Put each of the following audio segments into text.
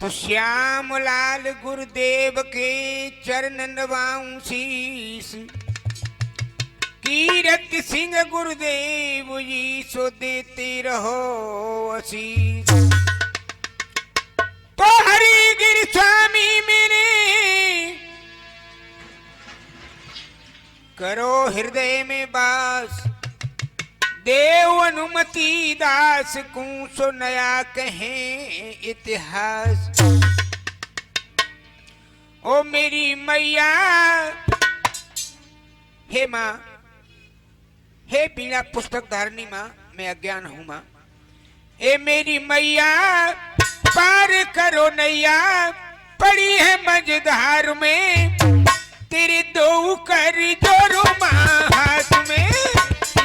तो श्याम लाल गुरुदेव के चरण नवाऊं शीस। कीरत सिंह गुरुदेव जी सो देते रहो आशीष। तो हरि गिर स्वामी मेरे करो हृदय में बास। देव अनुमति दास को सो नया कहें इतिहास। ओ मेरी मैया, हे माँ, हे पीला पुस्तक धारणी माँ, मैं अज्ञान हूं माँ। ए मेरी मैया पार करो नैया, पड़ी है मझधार में। तेरे दो कर जोरो माँ हाथ में।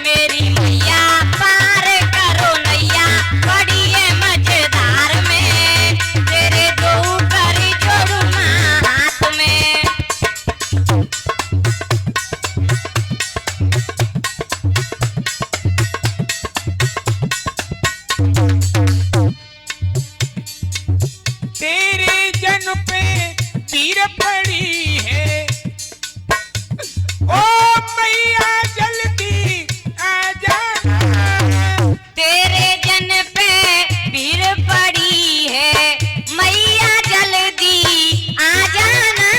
मेरी मैया पार करो नैया, पड़ी है मझधार में। तेरे दो कर जोरो माँ हाथ में। तेरे जन पे पीर पड़ी है। ओ मैया जल्दी आ जाना। तेरे जन पे पीर पड़ी है, मैया जल्दी आ जाना।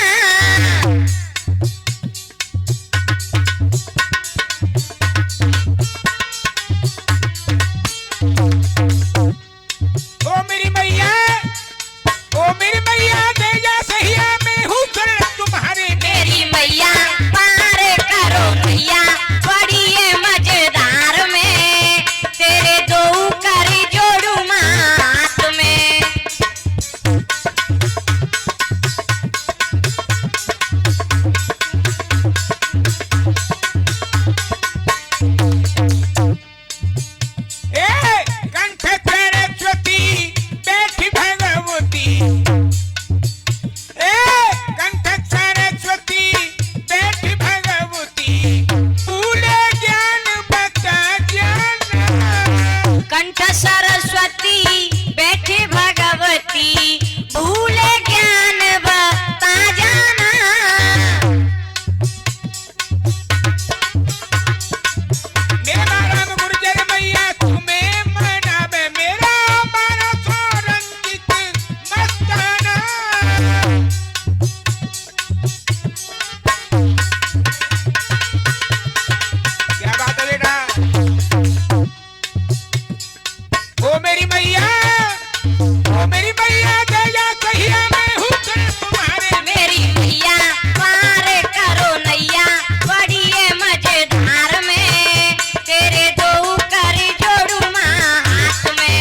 ओ मेरी मैया, ओ मेरी मैया दे जा सहिया में हूँ शरण तुम्हारे। मेरी मैया पार करो नैया, पड़ी है मझधार में। तेरे दो कर जोड़ू माँ हाथ में। ए कंठ सरस्वती बैठी भगवती। ए कंठ सरस्वती बैठी भगवती। भूले ज्ञान बता ज्ञान। कंठ सरस्वती बैठी भगवती, भूले ज्ञान बता जाना। मेरा राम गुर्जर मैया तुम्हें मनावे। मेरा 1200 रंजित मस्ताना। क्या बात है बेटा। ओ मेरी मैया, ओ मेरी मैया दे जा सहिया में हूँ शरण तुम्हारे। मेरी मैया पार करो नैया, पड़ी है मझधार में। तेरे दो कर जोड़ू माँ हाथ में।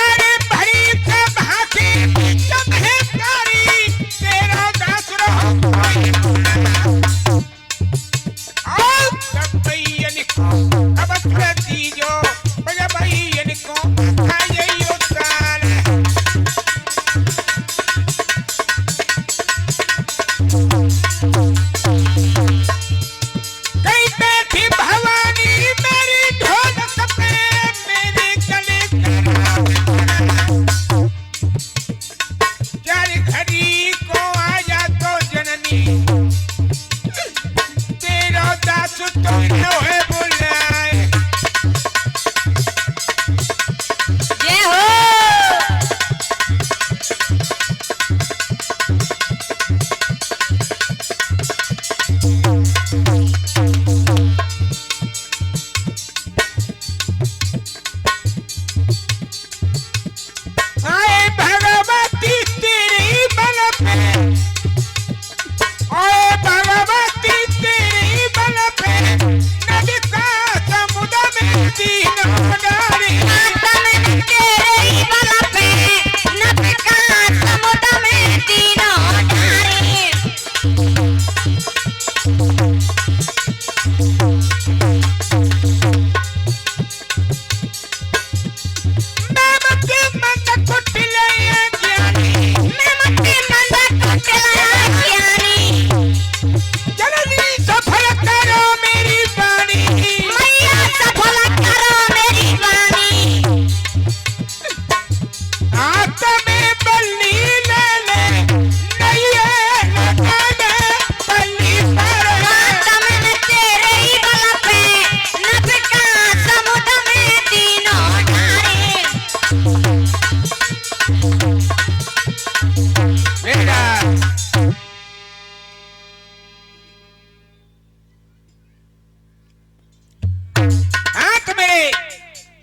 अरे भरी सब हाथी सब है तारी। तेरा दास रहो आओ सब भैयन को अब अवसर दीजो। बजा भैयन को खाइयो साल। कहीं बैठी भवानी मेरी ढोलक पे मेरे गले चल घड़ी को आया तो जननी। तेरा दास तो है बुलाए। जय हो। आए भगवती तेरी बल पे। ओ भगवती तेरी बल पे। नदी का समुद्र में दीन डारी। आत्मन तेरे बल पे, नभ का समुद्र में तीनों ढारी।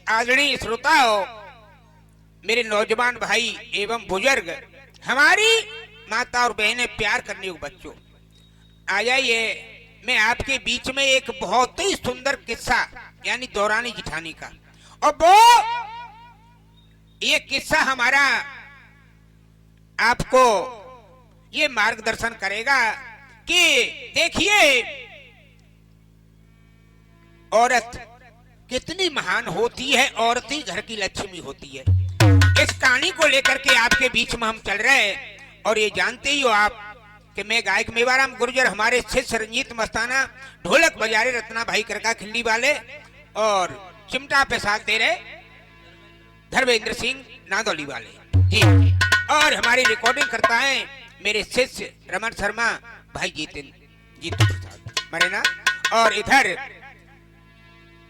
आदरणीय श्रोताओं, मेरे नौजवान भाई एवं बुजुर्ग, हमारी माता और बहनें, प्यार करने वाले बच्चों, आ जाइए। मैं आपके बीच में एक बहुत ही सुंदर किस्सा यानी दौरानी जिठानी का, और वो ये किस्सा हमारा आपको ये मार्गदर्शन करेगा कि देखिए औरत कितनी महान होती है, औरत ही घर की लक्ष्मी होती है। इस कहानी को लेकर के आपके बीच में हम चल रहे हैं। और ये जानते ही हो आप कि मैं गायक मेवाराम गुर्जर, हमारे शिष्य रंजीत मस्ताना, ढोलक बजारे रत्ना भाई करका खिल्ली वाले, और चिमटा पे साथ दे रहे धर्मेंद्र सिंह नादौली वाले जी। और हमारी रिकॉर्डिंग करता है मेरे शिष्य रमन शर्मा भाई जीतू प्रसाद मरेना। और इधर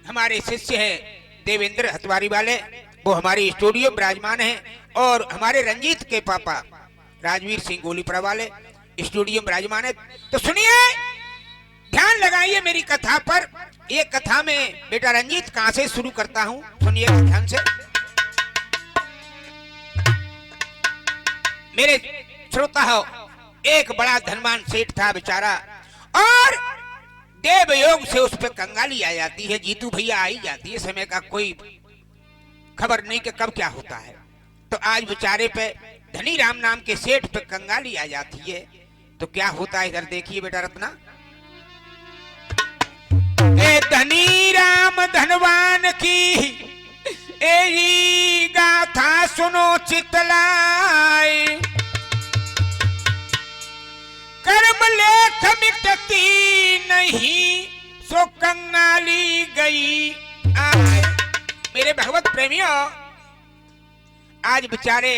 हमारे शिष्य हैं देवेंद्र हतवारी वाले, वो हमारे स्टूडियो विराजमान हैं। और हमारे रंजीत के पापा राजवीर सिंह गोलीपुरा वाले स्टूडियो विराजमान है। तो सुनिए, ध्यान लगाइए मेरी कथा पर। ये कथा में बेटा रंजीत कहां से शुरू करता हूं, सुनिए ध्यान से। मेरे श्रोता हो, एक बड़ा धनवान सेठ था बेचारा, और देवयोग से उस पर कंगाली आ जाती है। जीतू भैया आ ही जाती है, समय का कोई खबर नहीं कि कब क्या होता है। तो आज बेचारे पे धनी राम नाम के सेठ पे कंगाली आ जाती है। तो क्या होता है, इधर देखिए बेटा रत्ना। ए धनी राम धनवान की एही गाथा सुनो चितलाए, कर्म लेख मिटती नहीं सो कंगाली गई आए। मेरे भगवत प्रेमियों, आज बेचारे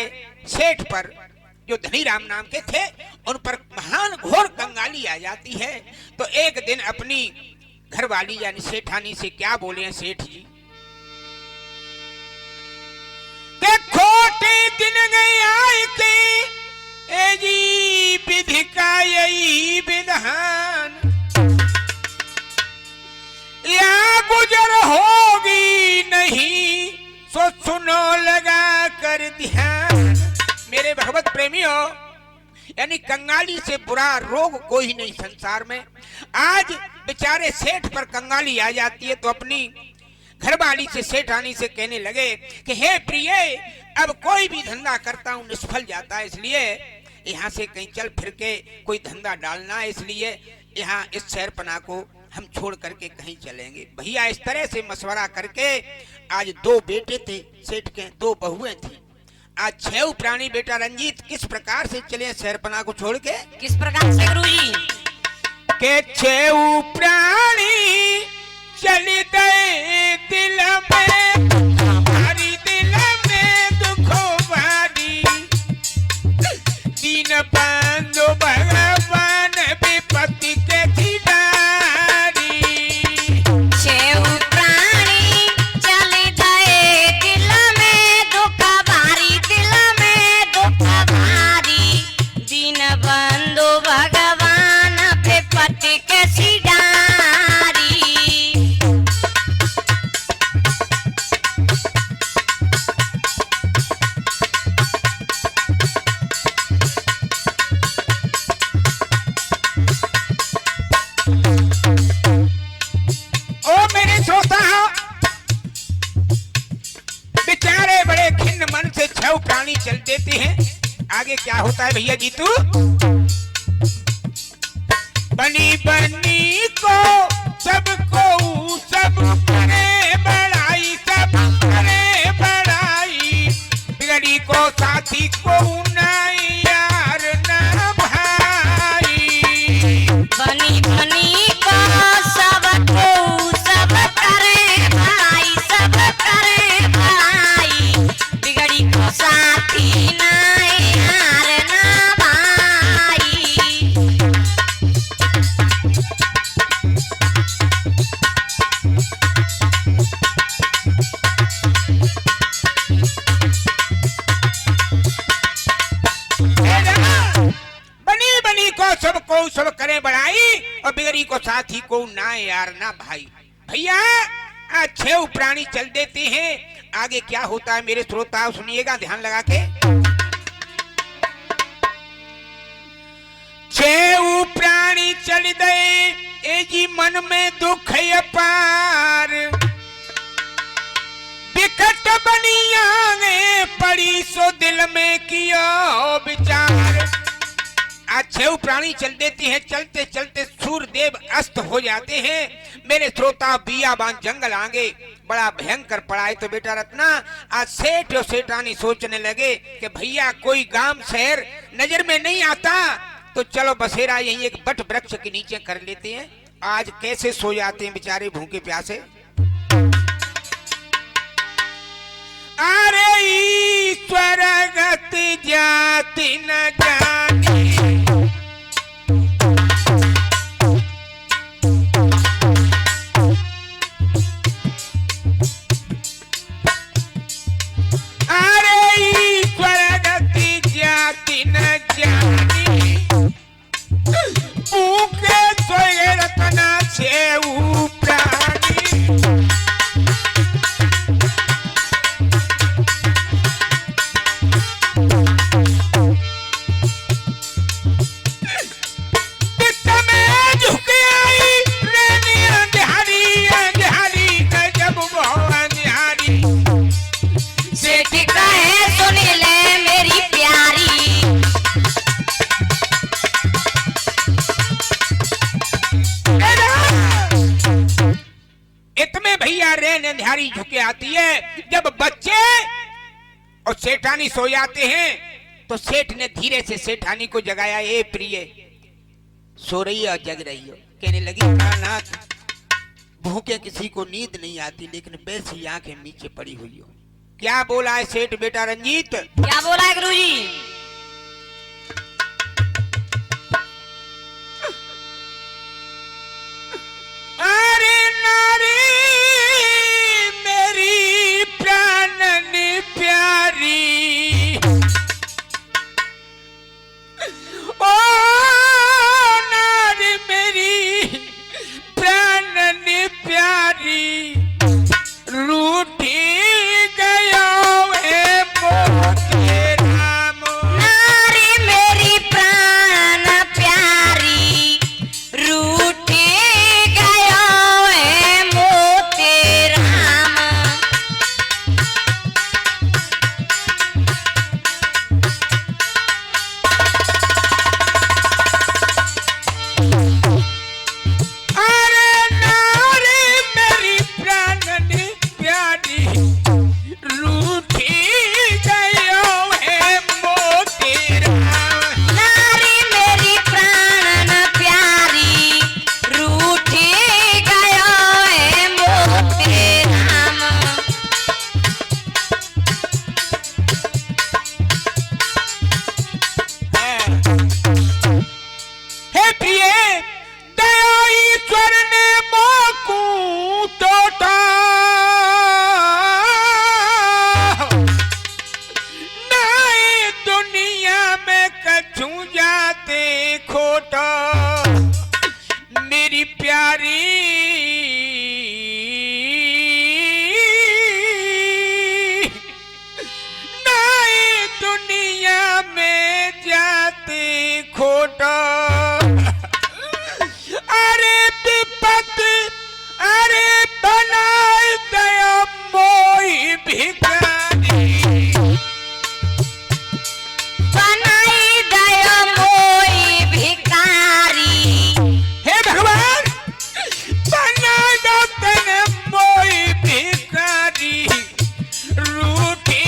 सेठ पर, जो धनी राम नाम के थे, उन पर महान घोर कंगाली आ जाती है। तो एक दिन अपनी घरवाली यानी सेठानी से क्या बोले हैं सेठ जी, खोटे दिन गए आए के ए जी, विधि का यही विधान, या गुजर होगी नहीं सो सुनो लगा कर ध्यान। मेरे भगवत प्रेमियों, यानी कंगाली से बुरा रोग कोई नहीं संसार में। आज बेचारे सेठ पर कंगाली आ जाती है, तो अपनी घरवाली से सेठानी से कहने लगे कि हे प्रिय, अब कोई भी धंधा करता हूँ निष्फल जाता है, इसलिए यहाँ से कहीं चल फिर के कोई धंधा डालना है, इसलिए यहाँ इस शहरपना को हम छोड़ करके कहीं चलेंगे। भैया इस तरह से मशवरा करके, आज 2 बेटे थे सेठ के, 2 बहुएं थी। आज 6 प्राणी बेटा रंजीत किस प्रकार से चले शहरपना को छोड़ के, किस प्रकार से गुरुजी? के 6 प्राणी चल गए दिल में, हमारी दिल में दुखों भारी, दीन बंधु भगवान विपत्ति के खिलाड़ी। 6 प्राणी चल गए दिल में दुख भारी, दिल में दुख भारी, दीन बंधु भगवान विपत्ति के खिलाड़ी। बेचारे बड़े खिन्न मन से 6 प्राणी चल देते हैं। आगे क्या होता है भैया जीतू? बनी बनी को सबको सब करे बड़ाई, सब करे बड़ाई, बिगड़ी को साथी को ना यार ना भाई। बनी बनी को सबको सब करे भाई, सब करे भाई, बिगड़ी को साथी ना यार ना भाई। बनी बनी को सबको सब करे बड़ाई, और बिगड़ी को साथी को ना यार ना भाई। भैया अच्छे प्राणी चल देते हैं। आगे क्या होता है मेरे श्रोता सुनिएगा ध्यान लगा के। छेऊ प्राणी चल गए ए जी मन में दुख अपार, विकट बनिया पड़ी सो दिल में किया विचार। अच्छे प्राणी चल देते हैं, चलते चलते सूर्यदेव अस्त हो जाते हैं। मेरे श्रोता बियाबान जंगल आगे बड़ा भयंकर पड़ा है। तो बेटा रत्ना आज सेठ और सेठानी सोचने लगे कि भैया कोई गांव शहर नजर में नहीं आता, तो चलो बसेरा यही एक बट वृक्ष के नीचे कर लेते हैं। आज कैसे सो जाते हैं बेचारे भूखे प्यासे। अरे ईश्वर गत जाति न जाने, ध्यारी झुके आती है। जब बच्चे और सेठानी सो जाते हैं तो सेठ ने धीरे से सेठानी को जगाया। ए प्रिय सो रही है और जग रही हो। कहने लगी कानाथ भूखे किसी को नींद नहीं आती, लेकिन वैसी आंखें नीचे पड़ी हुई हो। क्या बोला है सेठ बेटा रंजीत? क्या बोला है गुरुजी? अरे नारी मेरी प्राणनी प्यारी, ओ नारी मेरी प्राणनी प्यारी, रूठी गया है मोते राम। नारी मेरी प्राण प्यारी, रूठी गया है मोते राम। अरे नारी मेरी प्राणनी प्यारी, रूठी गया है मोते राम। नारी मेरी प्राण प्यारी, रूठी गया है मोते राम। हे प्रिय दया ईश्वर ने मोकू टोटा, नई दुनिया में कछु जाते खोटा। मेरी प्यारी नई दुनिया में जाते खोटा। अरे विपत अरे बनाए दया मोई भिखारी, बनाई दया मोई भिखारी। हे भगवान बना दो तने मोई भिखारी, रूठी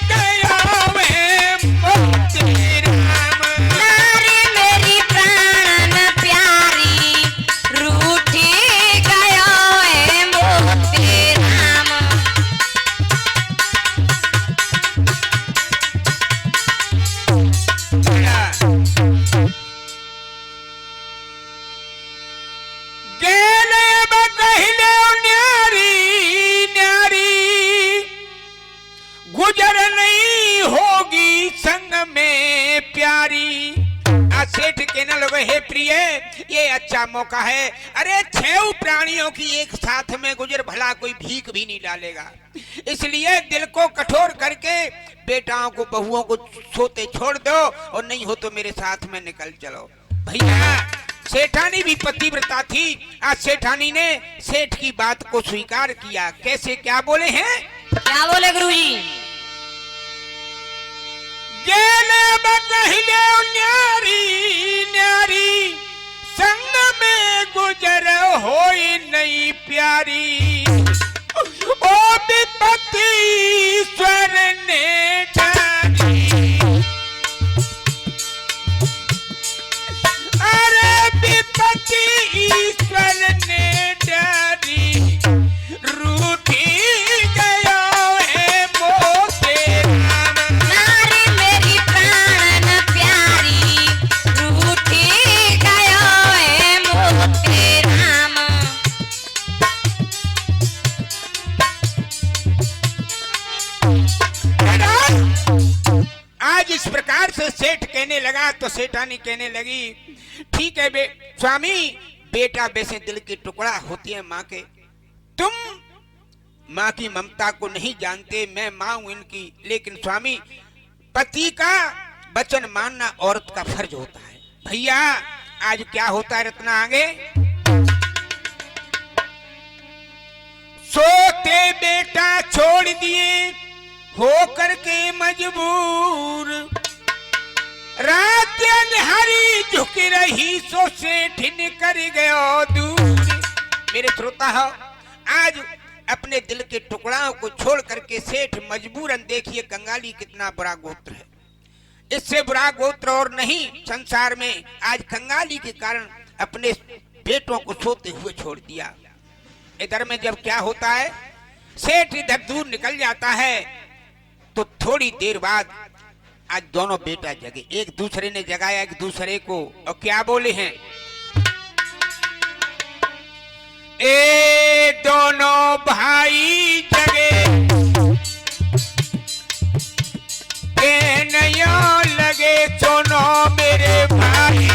गया है मोते राम। नारी मेरी प्राण प्यारी, रूठी गया है मोते राम। गेले बकहिले न्यारी न्यारी, गुजर नहीं होगी संग में प्यारी। सेठ कहने लगे हे प्रिय ये अच्छा मौका है। अरे 6 प्राणियों की एक साथ में गुजर, भला कोई भीख भी नहीं डालेगा। इसलिए दिल को कठोर करके बेटाओं को बहुओं को सोते छोड़ दो, और नहीं हो तो मेरे साथ में निकल चलो। भैया सेठानी भी पतिव्रता थी। आज सेठानी ने सेठ की बात को स्वीकार किया। कैसे, क्या बोले हैं? क्या बोले गुरुजी? न्यारी न्यारी संग में गुजर होई नहीं प्यारी, ओ विपत्ति ईश्वर ने ठानी। अरे विपत्ति ईश्वर ने ठानी, रूठी गया है मोते राम। नारी मेरी प्राण प्यारी, रूठी गयो है मोते राम। आज इस प्रकार से सेठ कहने लगा तो सेठानी कहने लगी, ठीक है स्वामी, बेटा वैसे दिल की टुकड़ा होती है माँ के। तुम माँ की ममता को नहीं जानते, मैं माँ हूं इनकी। लेकिन स्वामी, पति का वचन मानना औरत का फर्ज होता है। भैया आज क्या होता है रत्ना आगे? सोते बेटा छोड़ दिए हो करके मजबूर, रात अंधारी झुक रही सो सेठ निकर गयो दूर। मेरे श्रोता हो, आज अपने दिल के टुकड़ाओं को छोड़ करके सेठ मजबूरन, देखिए कंगाली कितना बुरा गोत्र है। इससे बुरा गोत्र और नहीं संसार में। आज कंगाली के कारण अपने बेटों को सोते हुए छोड़ दिया। इधर में जब क्या होता है, सेठ इधर दूर निकल जाता है तो थोड़ी देर बाद आज दोनों बेटा जगे। एक दूसरे ने जगाया एक दूसरे को, और क्या बोले हैं? ए दोनों भाई जगे, के नया लगे सुनो मेरे भाई।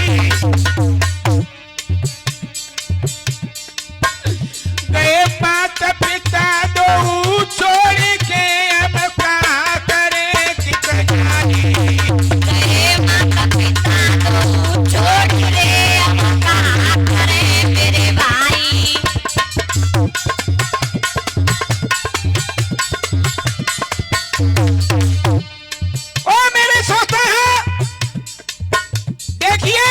गए माता पिता दो छोड़ के, अब क्या करे कि कहानी। गए माता पिता दो छोड़ के, अब क्या करे मेरे भाई। ओ मेरे सोता है, देखिए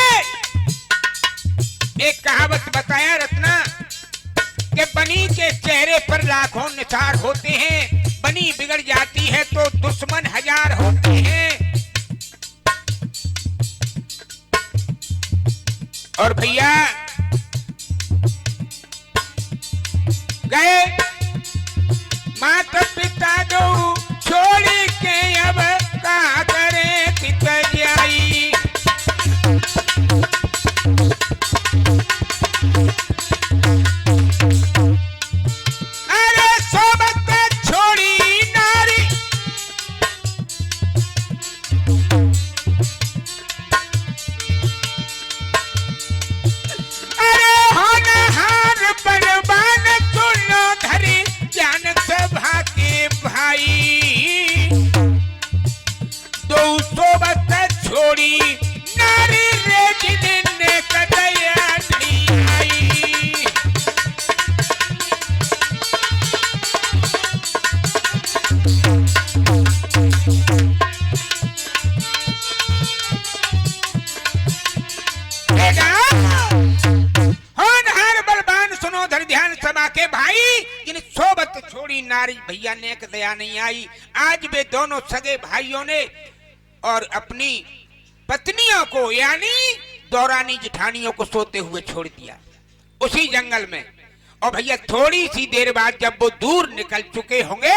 एक कहावत बताया रत्ना कि बनी के चेहरे पर लाखों निसार होते हैं, बनी बिगड़ जाती है तो दुश्मन 1000 होते हैं। और भैया गए माता पिता दो छोड़ के, अब क्या करे पिता जाई। अरे सोबत छोड़ी नारी, अरे होनहार बलवान सुनो धरी ज्ञान सभा के भाई। 200 बस छोड़ी नारी रे जिन्हें कदया नहीं आई। होनहार बलवान सुनो धर ध्यान सभा के भाई, जिन सोबत छोड़ी नारी भैया ने एक दया नहीं आई। आज वे दोनों सगे भाइयों ने और अपनी पत्नियों को यानी दौरानी जिठानियों को सोते हुए छोड़ दिया उसी जंगल में। और भैया थोड़ी सी देर बाद जब वो दूर निकल चुके होंगे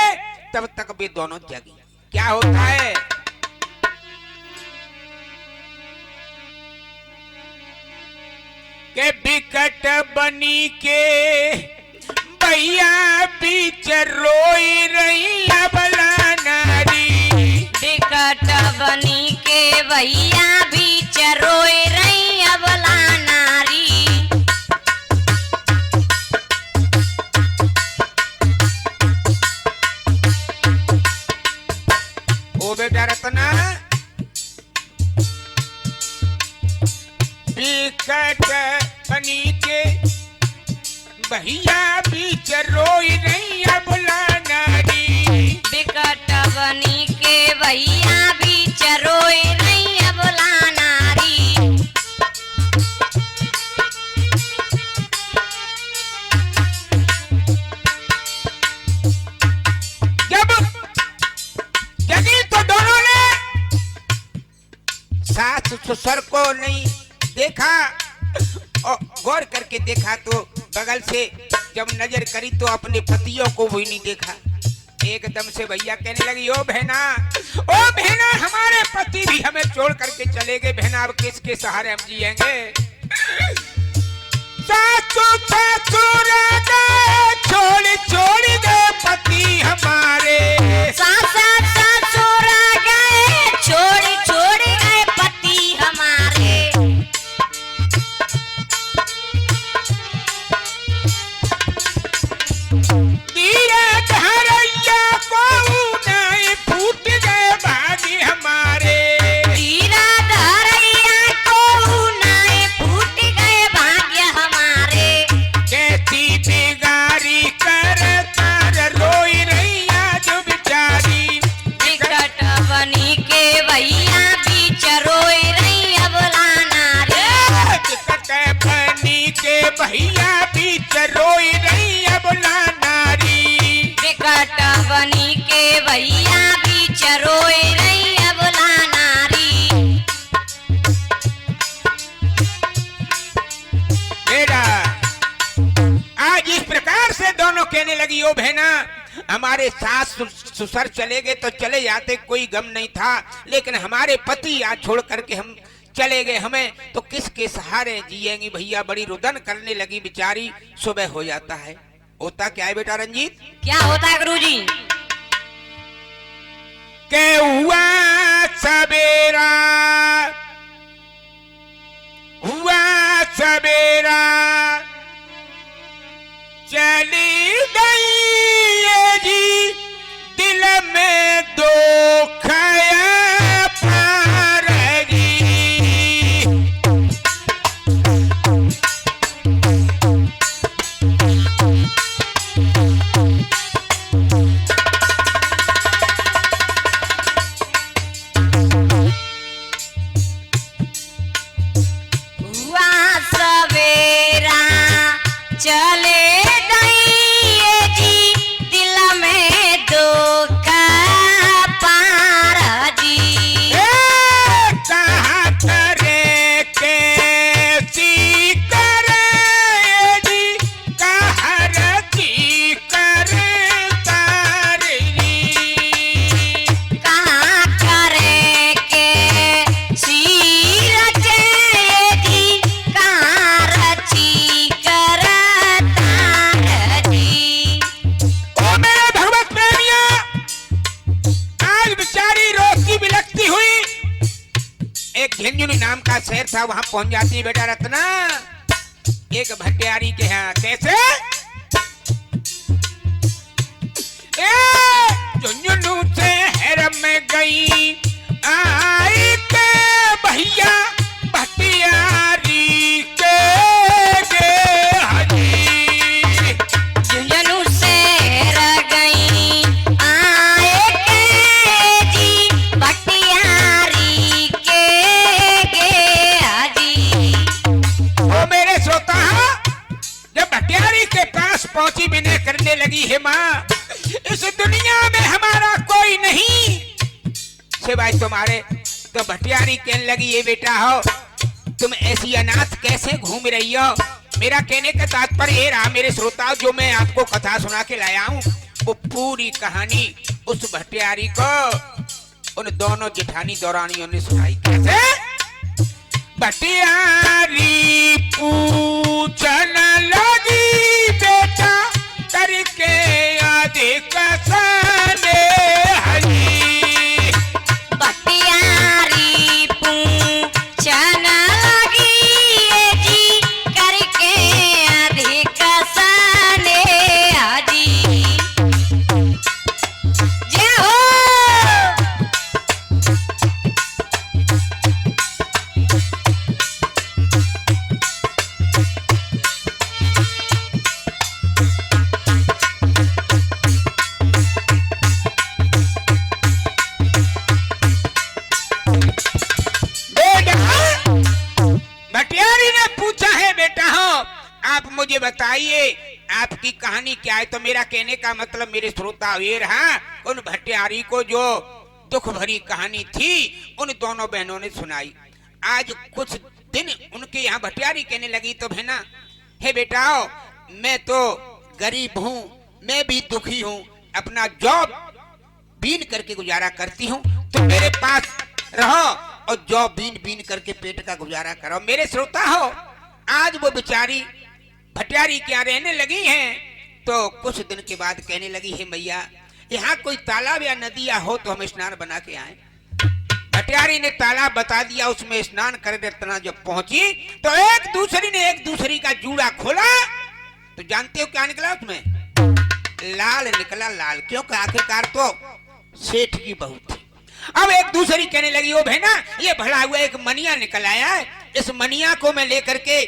तब तक वे दोनों जगे। क्या होता है? के बिकट बनी के भैया बीच रोई रही अबला नारी। बिकट बनी के भैया बीच रोई रही अबला नारी। भैया बीच रोई नैया बुला नारी। बिकट बनी के भैया बीच रोई नैया बुला नारी। जब जगी तो दोनों ने सास ससुर को नहीं देखा और गौर करके देखा तो बगल से जब नजर करी तो अपने पतियों को भी नहीं देखा। एकदम से भैया कहने लगी, ओ बहना हमारे पति भी हमें छोड़ करके चले गए। बहना अब किसके सहारे हम जिएंगे? सासू ससुर गए छोड़ छोड़ गए पति हमारे। सास ससुर गए छोड़ छोड़ गए पति हमारे। फूट गए भागी हमारे। तीरा धरैया को नाए फूट गए भाग्य हमारे। कैसी बिगारी कर तार रोई रैया जो बिचारी। बिकट बनी के भैया बीच रोई रैया बुला नारी। बिकट बनी के भैया बीच रोई रैया बुला नारी। बिकट बनी के भैया बीच रोई रैया बुला नारी। मेरा आज इस प्रकार से दोनों कहने लगी, ओ बहना हमारे सास ससुर चले गए तो चले जाते, कोई गम नहीं था, लेकिन हमारे पति आज छोड़ करके हम चले गए, हमें तो किसके सहारे जिएंगी। भैया बड़ी रुदन करने लगी बेचारी। सुबह हो जाता है। होता क्या है बेटा रंजीत? क्या होता है गुरुजी? के हुआ सवेरा, हुआ सवेरा चली गई ये जी दिल में दो खया पार जी। हुआ सवेरा चले गई ये जी दिल में दुख पार जी। कहाँ करे कैसी करे जी कहर की कर तारी। कहाँ करे के सीर जी कहाँ रची करता जी। ओ मेरे भगवत प्रेमिया, आज बेचारी रोती बिलखती हुई एक झुंझुनू नाम का शहर था, वहां पहुंच जाती है बेटा रत्ना एक भटियारी के यहाँ। कैसे? झुंझुनू शहर में गई आई के भैया भटियारी के गे हजी। झुंझुनू से रह गई आए के जी भटियारी के गे हाजी। ओ मेरे श्रोता, जब भटियारी के पास पहुंची विनय करने लगी, हे माँ इस दुनिया में हमारा कोई नहीं सिवाय तुम्हारे। तो भटियारी कहने लगी, ये बेटा हो तुम ऐसी अनाथ कैसे घूम रही हो? मेरा कहने का तात्पर्य ये रहा मेरे श्रोता, जो मैं आपको कथा सुना के लाया हूँ वो पूरी कहानी उस भटियारी को उन दोनों जेठानी दौरानियों ने सुनाई। कैसे? भटियारी पूछन लगी बेटा करके अधिक सने हरी। भटियारी पूछन लगी ये जी करके अधिक सने हाजी। जय हो। कहानी क्या है। तो मेरा कहने का मतलब मेरे श्रोता ये रहा, उन भटियारी को जो दुख भरी कहानी थी उन दोनों बहनों ने सुनाई। आज कुछ दिन उनके यहाँ भटियारी कहने लगी, तो बहना हे बेटाओ, मैं तो गरीब हूँ, मैं भी दुखी हूँ, अपना जॉब बीन करके गुजारा करती हूँ, तो मेरे पास रहो और जॉब बीन बीन करके पेट का गुजारा करो। मेरे श्रोता हो, आज वो बेचारी भटियारी क्या रहने लगी हैं, तो कुछ दिन के बाद कहने लगी, हे मैया, यहाँ कोई तालाब या नदिया हो तो हम स्नान बना के आए। भटियारी ने तालाब बता दिया, उसमें स्नान करने तना जब पहुंची तो एक दूसरी का जूड़ा खोला, तो जानते हो क्या निकला उसमें? लाल निकला, लाल। क्यों? आखिरकार तो सेठ की बहू थी। अब एक दूसरी कहने लगी, ओ बहना, ये भला हुआ एक मनिया निकल आया है, इस मनिया को मैं लेकर के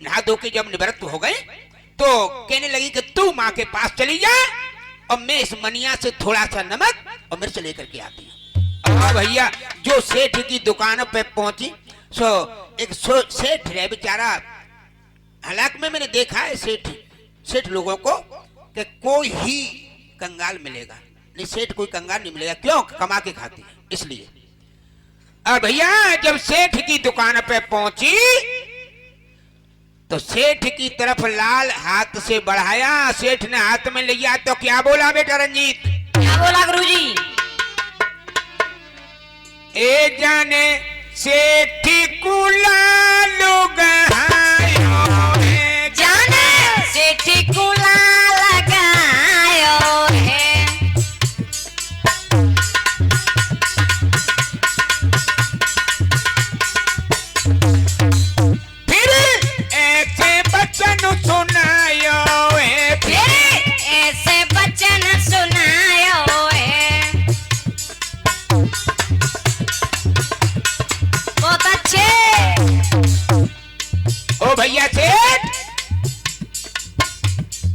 नहा धो के जब निवृत्त हो गए तो कहने लगी कि तू माँ के पास चली जा और मैं इस मनिया से थोड़ा सा नमक और मिर्च लेकर के आती हूँ। अब भैया जो सेठ की दुकान पे पहुंची, एक सेठ रहे बेचारा। हालांकि में मैंने देखा है सेठ लोगों को कि कोई ही कंगाल मिलेगा नहीं, सेठ कोई कंगाल नहीं मिलेगा। क्यों? कमा के खाती है, इसलिए। और भैया जब सेठ की दुकान पे पहुंची तो सेठ की तरफ लाल हाथ से बढ़ाया, सेठ ने हाथ में लिया तो क्या बोला बेटा रंजीत? क्या बोला गुरुजी? ए जाने सेठ को लालो गहायो है, जाने सेठ को लगायो है। फिर ऐसे बचन सुनायो है, फिर ऐसे बचन सुनायो है। बहुत अच्छे। ओ भैया सेठ,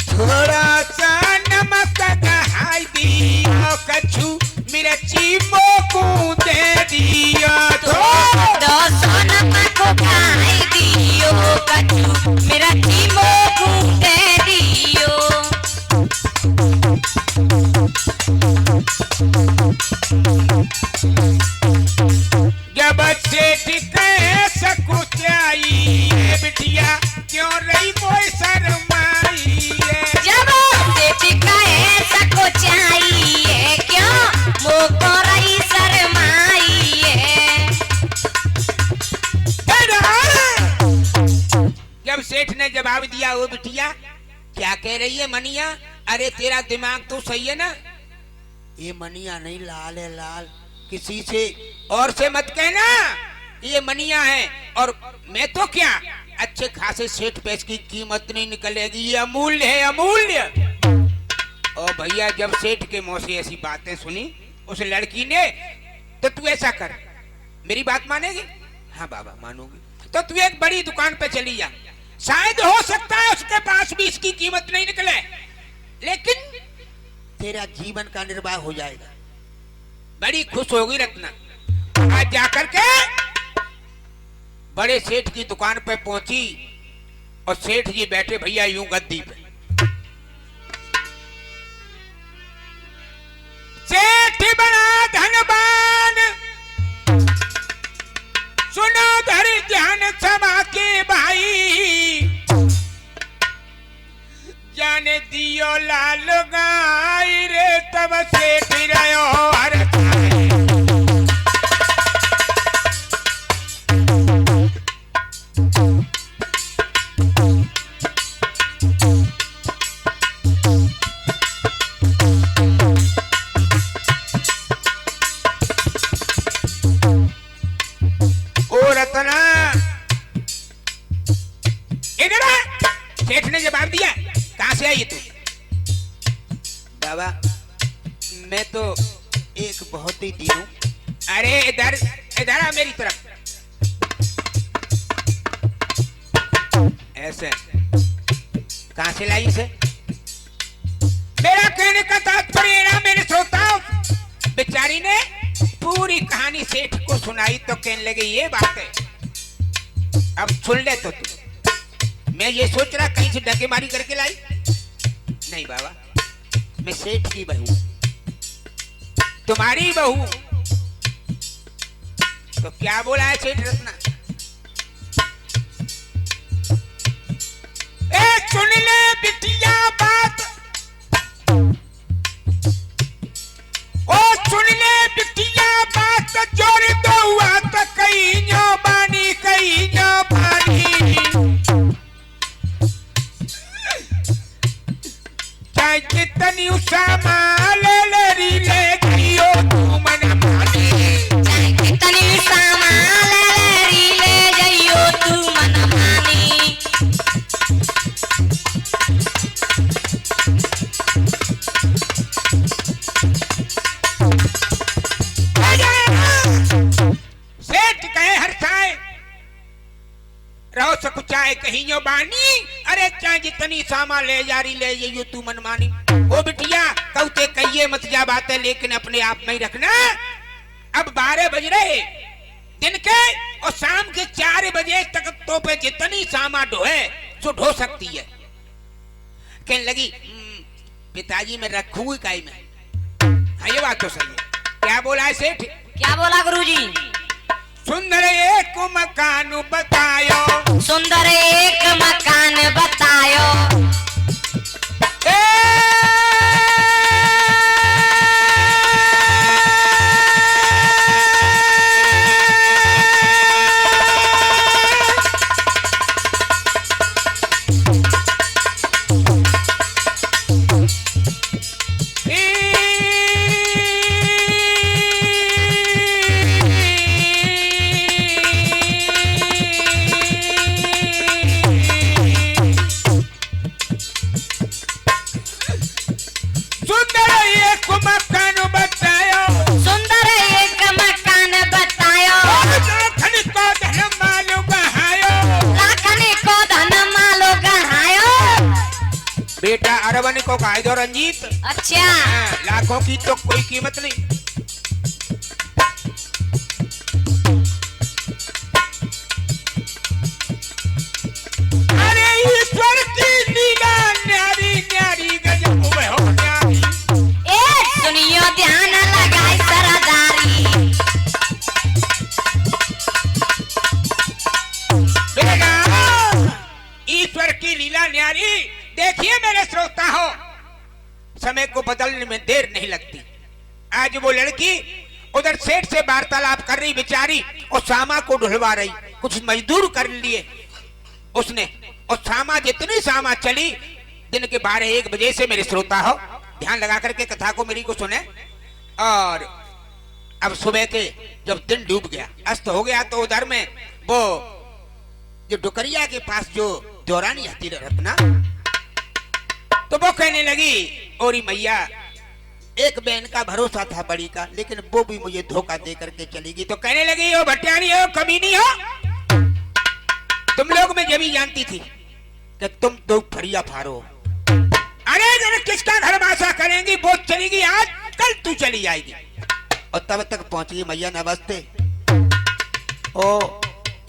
थोड़ा सा नमक गहाई दियो, कछु मिर्ची मोकू दे दियो, दो नमक खाई दियो, कछु मिर्ची मोकू दे दियो। जब सेठ कहे सकुचाई बिटिया क्यों रही मोय शर्माई। जब सेठ कहे सको चाहिए, क्यों मोको रही शर्माई है। जब सेठ ने जवाब दिया, वो बिटिया क्या कह रही है मनिया? अरे तेरा दिमाग तो सही है ना, ये मनिया नहीं, लाल है, लाल। किसी से और से मत कहना ये मनिया है। और मैं तो क्या, अच्छे खासे सेठ पे इसकी कीमत नहीं निकलेगी, ये अमूल्य है, अमूल्य। और भैया जब सेठ के मुंह से ऐसी बातें सुनी उस लड़की ने, तो तू ऐसा कर, मेरी बात मानेगी? हाँ बाबा मानूंगी। तो तू एक बड़ी दुकान पे चली जा, शायद हो सकता है उसके पास भी इसकी कीमत नहीं निकले, लेकिन तेरा जीवन का निर्वाह हो जाएगा। बड़ी खुश होगी रत्ना। आज जाकर के बड़े सेठ की दुकान पे पहुंची और सेठ जी बैठे भैया यूं गद्दी पे। सेठ बड़ा धनवान, सुनो धर ध्यान सभा के भाई, जाने दियो लाल गाय रे तब सेठ रहो हर रतना। इधर आ। सेठ ने जवाब दिया, कहां से आई तू? बाबा मैं तो एक बहुत ही दी हूं। अरे इधर इधर आ मेरी तरफ। ऐसे कहां से लाई इसे? मेरा कहने का तात्पर्य ना मेरे श्रोताओं, बेचारी ने पूरी कहानी सेठ को सुनाई तो कहने लगे ये बात है, अब सुन ले तो तू। मैं ये सोच रहा कहीं से डकेमारी करके लाई, नहीं बाबा, मैं सेठ की बहू, तुम्हारी बहू। तो क्या बोला है सेठ रत्ना? ए सुन ले बिटिया बात, ओ सुन ले बिटिया बात, जोर दो हुआ तो कहीं नो बानी, कहीं नो बानी। चाहे जितनी उसामा ले ले री ले जियो तू मन मानी, चाहे कितनी सामान ले जाइयो तू मन मानी। सेठ कहे हर्षाए रहो सकुचाए कहीं यो बानी, अरे चाहे जितनी सामा ले जारी ले जाइयो तू मन मानी। ओ बिटिया कहते कहिए मत जा बातें, लेकिन अपने आप में ही रखना। अब 12 बज रहे दिन के और शाम के 4 बजे तक तो पे जितनी सामा ढोए सो ढो सकती है। कहने लगी पिताजी मैं रखूंगी काई में। हाँ ये बात तो सही है। क्या बोला है सेठ? क्या बोला गुरुजी? सुंदर एक मकान बतायो, सुंदर एक मकान बतायो। बेटा अरबन को कहा दो रंजीत। अच्छा लाखों की तो कोई कीमत नहीं। अरे ईश्वर की लीला न्यारी न्यारी गजब हो न्यारी। ए सुनियो ध्यान लगाई सरदारी। ईश्वर की लीला न्यारी। देखिए मेरे श्रोता हो, समय को बदलने में देर नहीं लगती। आज वो लड़की उधर सेठ से वार्तालाप कर रही बेचारी, और सामा को ढुलवा रही। कुछ मजदूर कर लिए उसने, और सामा जितनी सामा चली दिन के 12-1 बजे से। मेरे श्रोता हो ध्यान लगा करके कथा को मेरी को सुने। और अब सुबह के जब दिन डूब गया, अस्त हो गया, तो उधर में वो जो डुकरिया के पास जो दौरानी आती रत्ना, तो वो कहने लगी ओरी मैया एक बहन का भरोसा था बड़ी का, लेकिन वो भी मुझे धोखा दे करके चली गई। तो कहने लगी ओ भटियानी हो, कमीनी हो, तुम लोग मैं जब ही जानती थी कि तुम दो फरिया फारो। अरे जरा किसका घर वासा करेंगी, वो चलेगी आज, कल तू चली जाएगी। और तब तक पहुंची मैया नमस्ते। ओ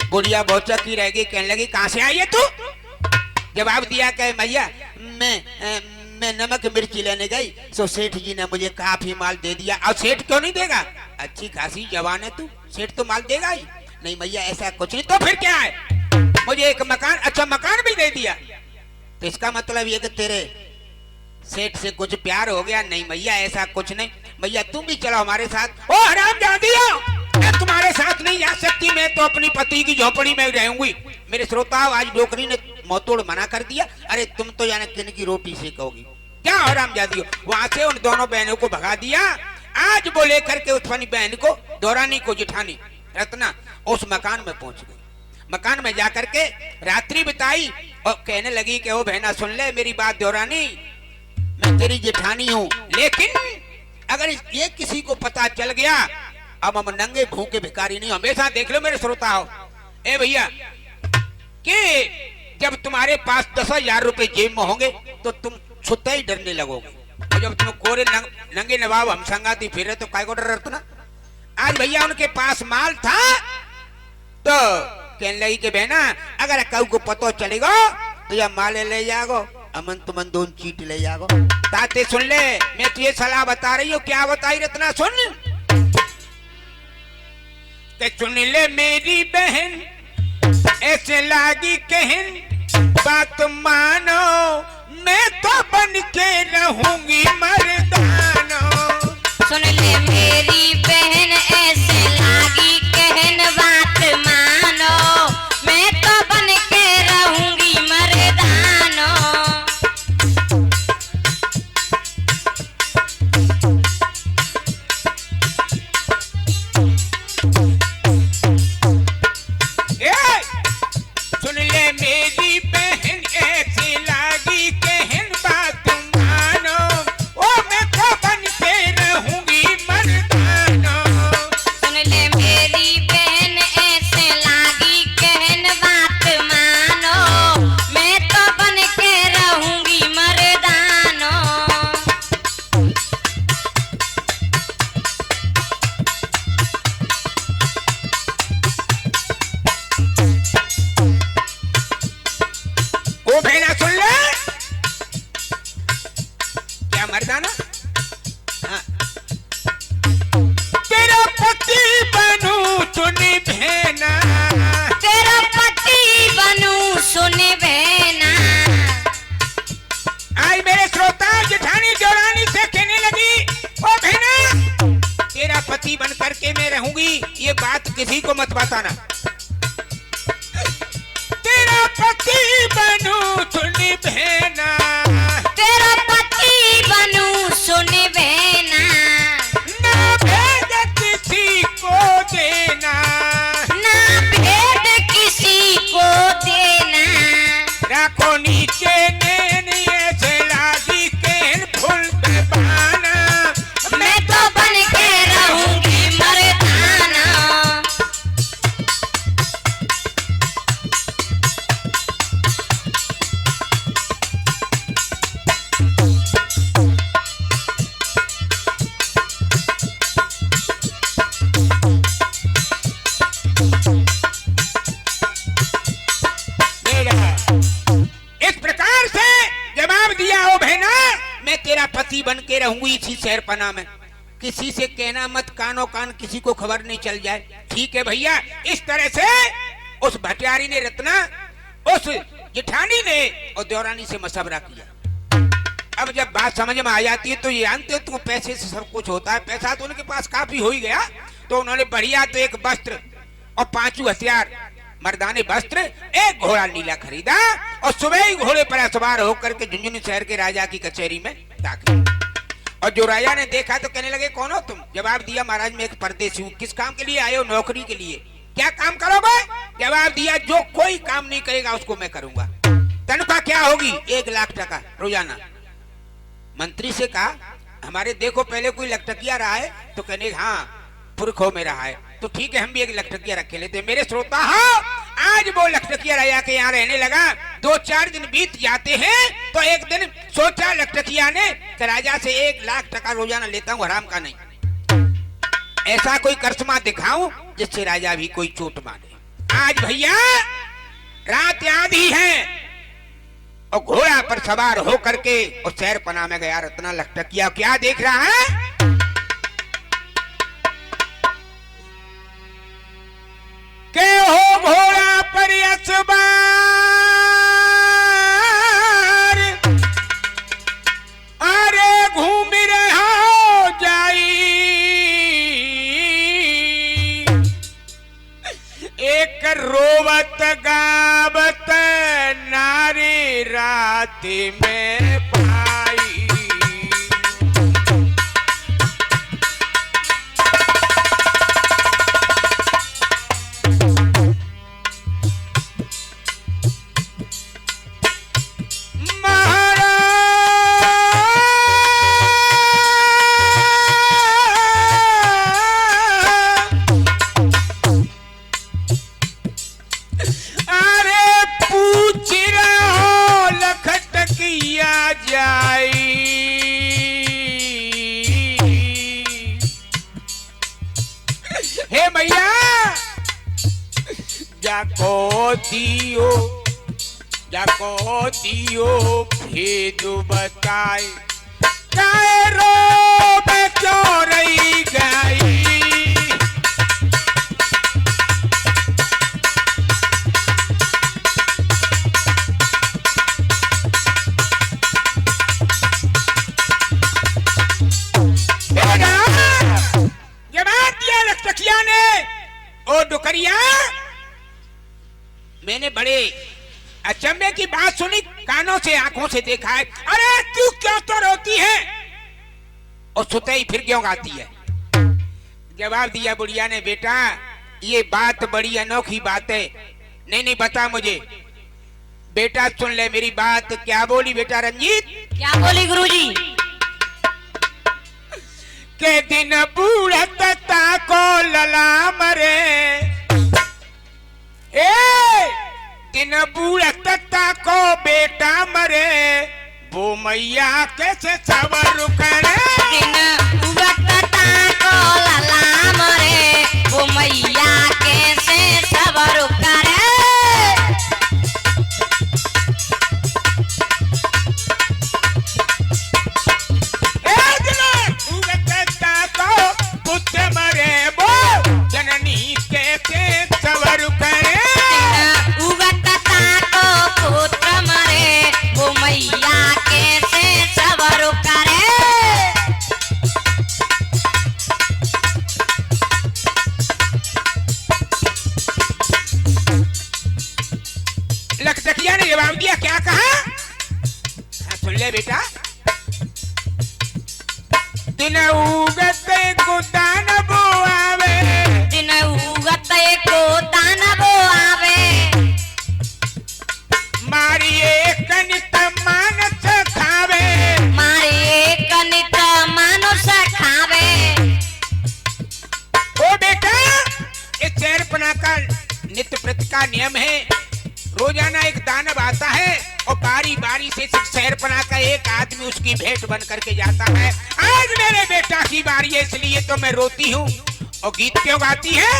बुढ़िया बोचा की रह गई। कहने लगी कहां से आई है तू? जवाब दिया कि मैया मैं नमक मिर्ची लेने गई, सो सेठ जी ने मुझे काफी माल दे दिया। और सेठ क्यों नहीं देगा? अच्छी खासी जवान है तू, सेठ तो माल देगा ही नहीं। मैया ऐसा कुछ नहीं। तो फिर क्या है? मुझे एक मकान, अच्छा मकान भी दे दिया, तो इसका मतलब ये कि तेरे सेठ से कुछ प्यार हो गया? नहीं मैया ऐसा कुछ नहीं। मैया तुम भी चलो हमारे साथ। ओ हरामजादी हो, मैं तुम्हारे साथ नहीं जा सकती, मैं तो अपनी पति की झोपड़ी में रहूंगी। मेरे श्रोता आज डोकरी ने मोतोड़ मना कर दिया। अरे तुम तो जाने किन की रोटी सेकोगी, क्या हरामजादी हो। वहां से उन दोनों बहनों को भगा दिया। आज वो लेकर के उस बहन को, दौरानी को, जिठानी रत्ना, उस मकान में पहुंच गई। मकान में जाकर के रात्रि बिताई और कहने लगी कि ओ बहना सुन ले मेरी बात दौरानी, मैं तेरी जेठानी हूँ, लेकिन अगर ये किसी को पता चल गया, अब हम नंगे भूखे भिखारी नहीं। हमेशा देख लो मेरे श्रोता हो, ए भैया, कि जब तुम्हारे पास 10,000 रुपए जेब में होंगे तो तुम छुट्टा ही डरने लगोगे, और जब तुम कोरे नंगे नवाब हम संगाती फिरे तो काय को डर रखना। आज भैया उनके पास माल था, तो कहने लगी कि बहना अगर कऊ को पतो चलेगा तो यह माले ले जाओ, अमन तुमन दोन चीट ले जाओ। ताते सुन ले, मैं तुझे सलाह बता रही हूँ। क्या बताई रत्ना सुन के, सुन ले मेरी बहन ऐसे लागी कहन, बात मानो मैं तो बन के रहूंगी मर्दानो। सुन ले मेरी बहन ऐसे लागी कहन, बात मानो मैं तो बन के रहूंगी मर्दानो। सुन ले मेरी बहन ऐसी लागी कहन, बात मानो ओ मैं तो बन के रहूंगी मर्दानो। सुन ले मेरी बहन ऐसे लागी कहन, बात मानो मैं तो बन के रहूंगी मर्दानो। ओ भेड़ा सुन ले, क्या मर्दाना? हाँ। तेरा पति बनूं सुन भेना, तेरा पति बनूं सुन बहना। आज मेरे श्रोता जेठानी देवरानी से कहने लगी, ओ भेना तेरा पति बन करके मैं रहूंगी, ये बात किसी को मत बताना। तेरा पति बनूं सुन भेना, तेरा पति बनूं सुन बहना। ना भेद किसी को देना, ना भेद किसी को देना। राखो नीचे नैन ऐसे लागी कहन, फुल दबाना मैं तो बन के रहूंगी मर्दाना। इस प्रकार से जवाब दिया, ओ बहना मैं तेरा पति बन के रहूंगी इसी शहरपना में, किसी से कहना मत, कानो कान किसी को खबर नहीं चल जाए। ठीक है भैया। इस तरह से उस भटियारी ने रत्ना, उस जेठानी ने और देवरानी से मशवरा किया। अब जब बात समझ में आ जाती है तो ये जानते हो तुम पैसे से सब कुछ होता है। पैसा तो उनके पास काफी हो ही गया, तो उन्होंने बढ़िया तो एक वस्त्र और 5 हथियार मर्दाने वस्त्र, एक घोड़ा नीला खरीदा और सुबह ही घोड़े पर सवार होकर के झुंझुनू शहर के राजा की कचहरी में दाखिल। और जो राजा ने देखा तो कहने लगे, कौन हो तुम? जवाब दिया, महाराज मैं एक परदेसी हूँ। किस काम के लिए आए हो? नौकरी के लिए। क्या काम करोगे? जवाब दिया, जो कोई काम नहीं करेगा उसको मैं करूंगा। तनख्वाह क्या होगी? 1 लाख टका रोजाना। मंत्री से कहा, हमारे देखो पहले कोई लखटकिया रहा है? तो कहने हाँ पुरखों में रहा है। तो ठीक है, हम भी एक लखटकिया रखे लेते। मेरे श्रोता हाँ, आज वो लखटकिया राजा के यहाँ रहने लगा। 2-4 दिन बीत जाते हैं तो एक दिन सोचा लखटकिया ने कि राजा से 1 लाख टका रोजाना लेता हूँ, हराम का नहीं। ऐसा कोई करिश्मा दिखाऊं जिससे राजा भी कोई चोट माने। आज भैया रात आधी है और घोड़ा पर सवार होकर के और शहरपना में गया रत्ना। लखटकिया क्या देख रहा है? के हो घोड़ा पर असबार, अरे घूम रहा हो जाई, एक रोवत गावत नारी रात में पाई। हे मैया जाको दियो ही तू बताई काहे रो मैं क्यों रही गई। जवाब दिया लखटकिया ने, ओ डुकरिया, मैंने बड़े अचंभे की बात सुनी, कानों से आंखों से देखा है। अरे तू क्यों तो रोती है और सुते ही फिर क्यों गाती है। जवाब दिया बुढ़िया ने, बेटा ये बात बड़ी अनोखी बात है। नहीं नहीं बता मुझे। बेटा सुन ले मेरी बात। क्या बोली बेटा रंजीत? क्या बोली गुरुजी? के दिन बूढ़त को लला मरे, दिन बूढ़त को बेटा मरे, वो मैया कैसे सबर करे। दिन बूढ़त को लला मरे, वो मैया कैसे सबर करे। पुत्र मरे वो जननी कैसे सबर करे। उगतता को पुत्र मरे, वो मैया कैसे सबर करे। लखटकिया ने जवाब दिया, क्या कहा? हाँ सुन ले बेटा। दिन उगते को दानवो आवे, दिन उगते को दानवो आवे, मारिए कनित मानस खावे, मारिए कनित मानुष खावे। ओ बेटा इस शहरपना का नित्य प्रति का नियम है। रोजाना एक दानव आता है और बारी बारी से शहरपना का एक आदमी उसकी भेंट बन करके जाता है। आज मेरे बेटा की बारी है इसलिए तो मैं रोती हूँ। और गीत क्यों गाती है?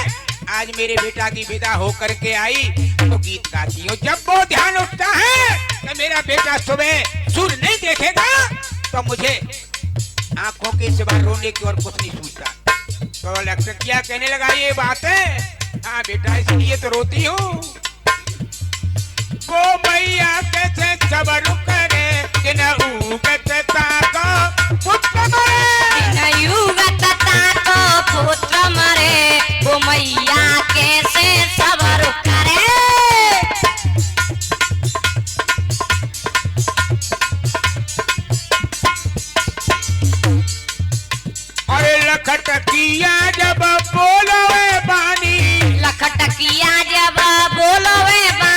आज मेरे बेटा की विदा होकर के आई तो गीत गाती हूँ। जब वो ध्यान उठता है कि मेरा बेटा सुबह सूर्य नहीं देखेगा तो मुझे आंखों के सिवा रोने की और कुछ नहीं सूझता। तो लखटकिया कहने लगा, ये बात है? हाँ बेटा इसलिए तो रोती हूँ। वो मैया कैसे सबर करे, दिन उगतता को पुत्र मरे, दिन उगतता को पुत्र मरे, वो मैया कैसे सबर करे। अरे लखटकिया जब बोलोवे बानी, लखटकिया जब बोलोवे बानी,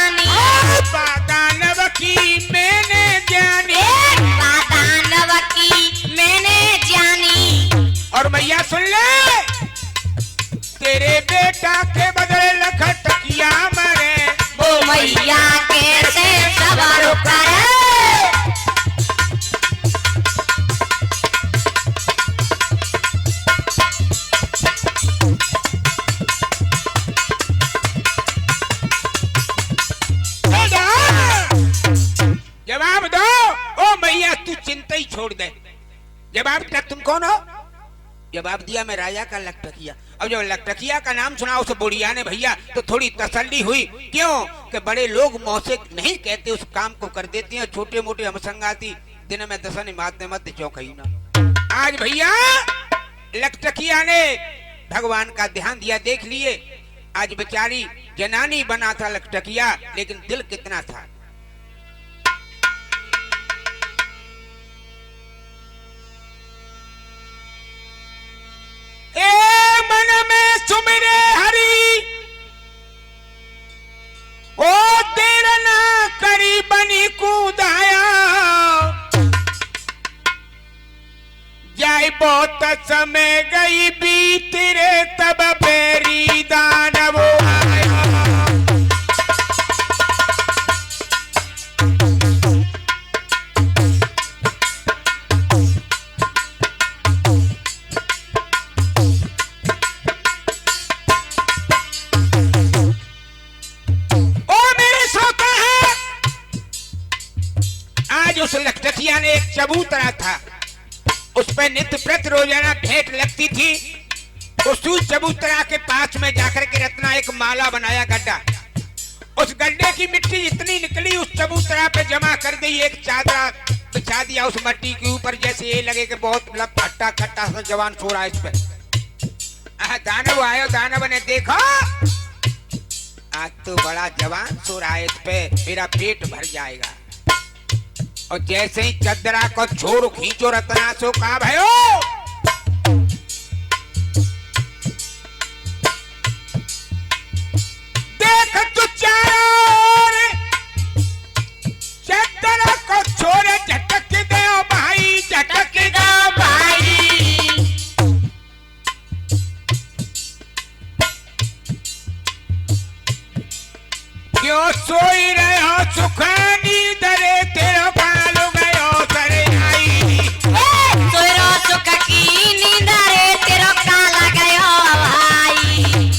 दानव की मैंने जानी, दानव की मैंने जानी। और मैया सुन ले, तेरे बेटा के बदले लखटकिया मरे, वो मैया कैसे सबर करे। जवाब दो। ओ मैया तू चिंता ही छोड़ दे। जवाब क्या? तुम कौन हो? जवाब दिया, मैं राजा का लखटकिया। अब जब लखटकिया का नाम सुना उस बुढ़िया ने भैया तो थोड़ी तसल्ली हुई। क्यों कि बड़े लोग मुंह से नहीं कहते, उस काम को कर देते हैं। छोटे मोटे हम संगाती दिन में दसन मारते मत चौकई ना। आज भैया लखटकिया ने भगवान का ध्यान दिया। देख लिए आज बेचारी जनानी बना था लखटकिया, लेकिन दिल कितना था। मन में सुमिरे हरि, ओ देर ना करी बनी कूदाया, जाए बहुत समय गई बीत रे तब बेरी दानव आया। उस रसिया ने एक चबूतरा था, उस पर नित्य प्रति रोजाना भेंट लगती थी। उस चबूतरा के पास में जाकर के रत्ना एक माला बनाया गड्ढा, उस गड्ढे की मिट्टी जितनी निकली उस चबूतरा पे जमा कर दी, एक चादरा बिछा दिया उस मिट्टी के ऊपर, जैसे ये लगे कि बहुत खट्टा खट्टा सा जवान सो रहा है इस पे। दानव आयो, दानव ने देखा आज तो बड़ा जवान सो रहा है, इस पे मेरा पेट भर जाएगा। और जैसे ही चदरा को छोड़ खींचो रत्ना सो कहा भयो देख तू चारों चदरा को छोड़े, झटक दे भाई, झटक दे भाई। क्यों सोई रहे हो सुखानी दरे, तेरा पालो गयो सरे आई। सोई रहो सुख की नींद रे, तेरा काला गयो भाई।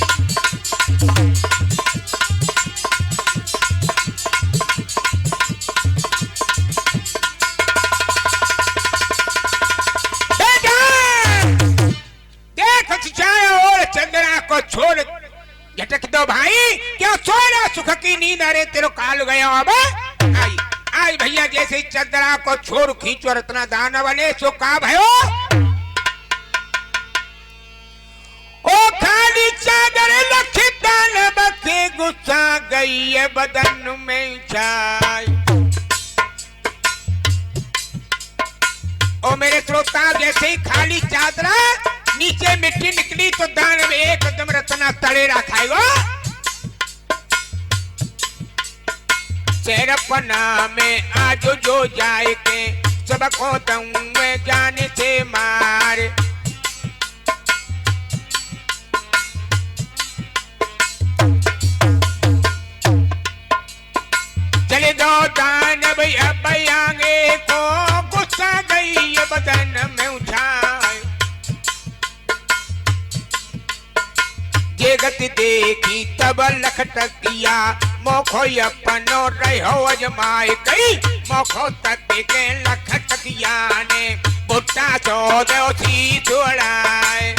देख चाहे और चंद्रा को छोड़ झटक दो भाई, क्यों सोना सुख की नींद अरे तेरे काल गया। अब आई आई भैया, जैसे ही चंद्रा को छोड़ खींचो रत्ना दानव ने सो का भयो ओ खाली चादर लखी दानव के गुस्सा गई है बदन में छाई। ओ मेरे श्रोता, जैसे ही खाली चादरा नीचे मिट्टी निकली तो दानव एकदम रत्ना तड़ेरा खाएगा। शेरपना में आज जो जाए के सबको दूंगे जाने से मार। चले दो दानव अब आगे को गुस्सा गई ये बदन में उछाए। ये गति देखी तब लखटकिया मोखो अपनो रहो अजमाए कई। मोखो तक के लखटकिया ने बुट्टा चौदह सी छोड़ाए।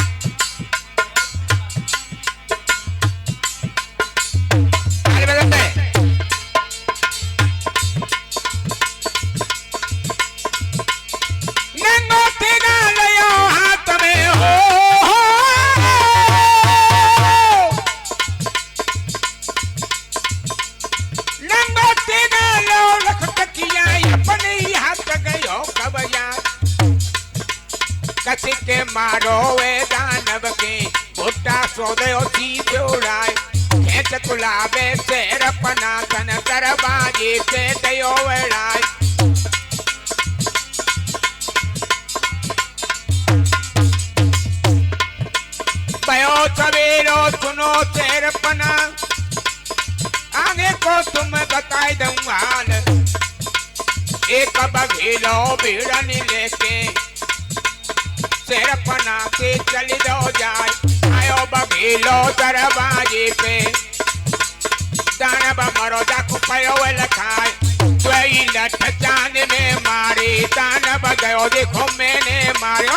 नंगो तेरा लियो हाथ में हो, कसी के मारो वे दानव के भुट्टा सोदे सी जोड़ाए। खेत गुलाबे से रपना तन दरबाजे से दयो वेड़ाए। भयो सवेरो सुनो से रपना, आगे को तुम बताए दूंगा। एक बघेलो भीड़न लेके शेरपना के चली दो जाए। आयो बघेलो दरवाजे पे दानव मरो जाकू पयो लखाए। कोई लठ चांद में मारे दानव गयो देखो मैंने मारे।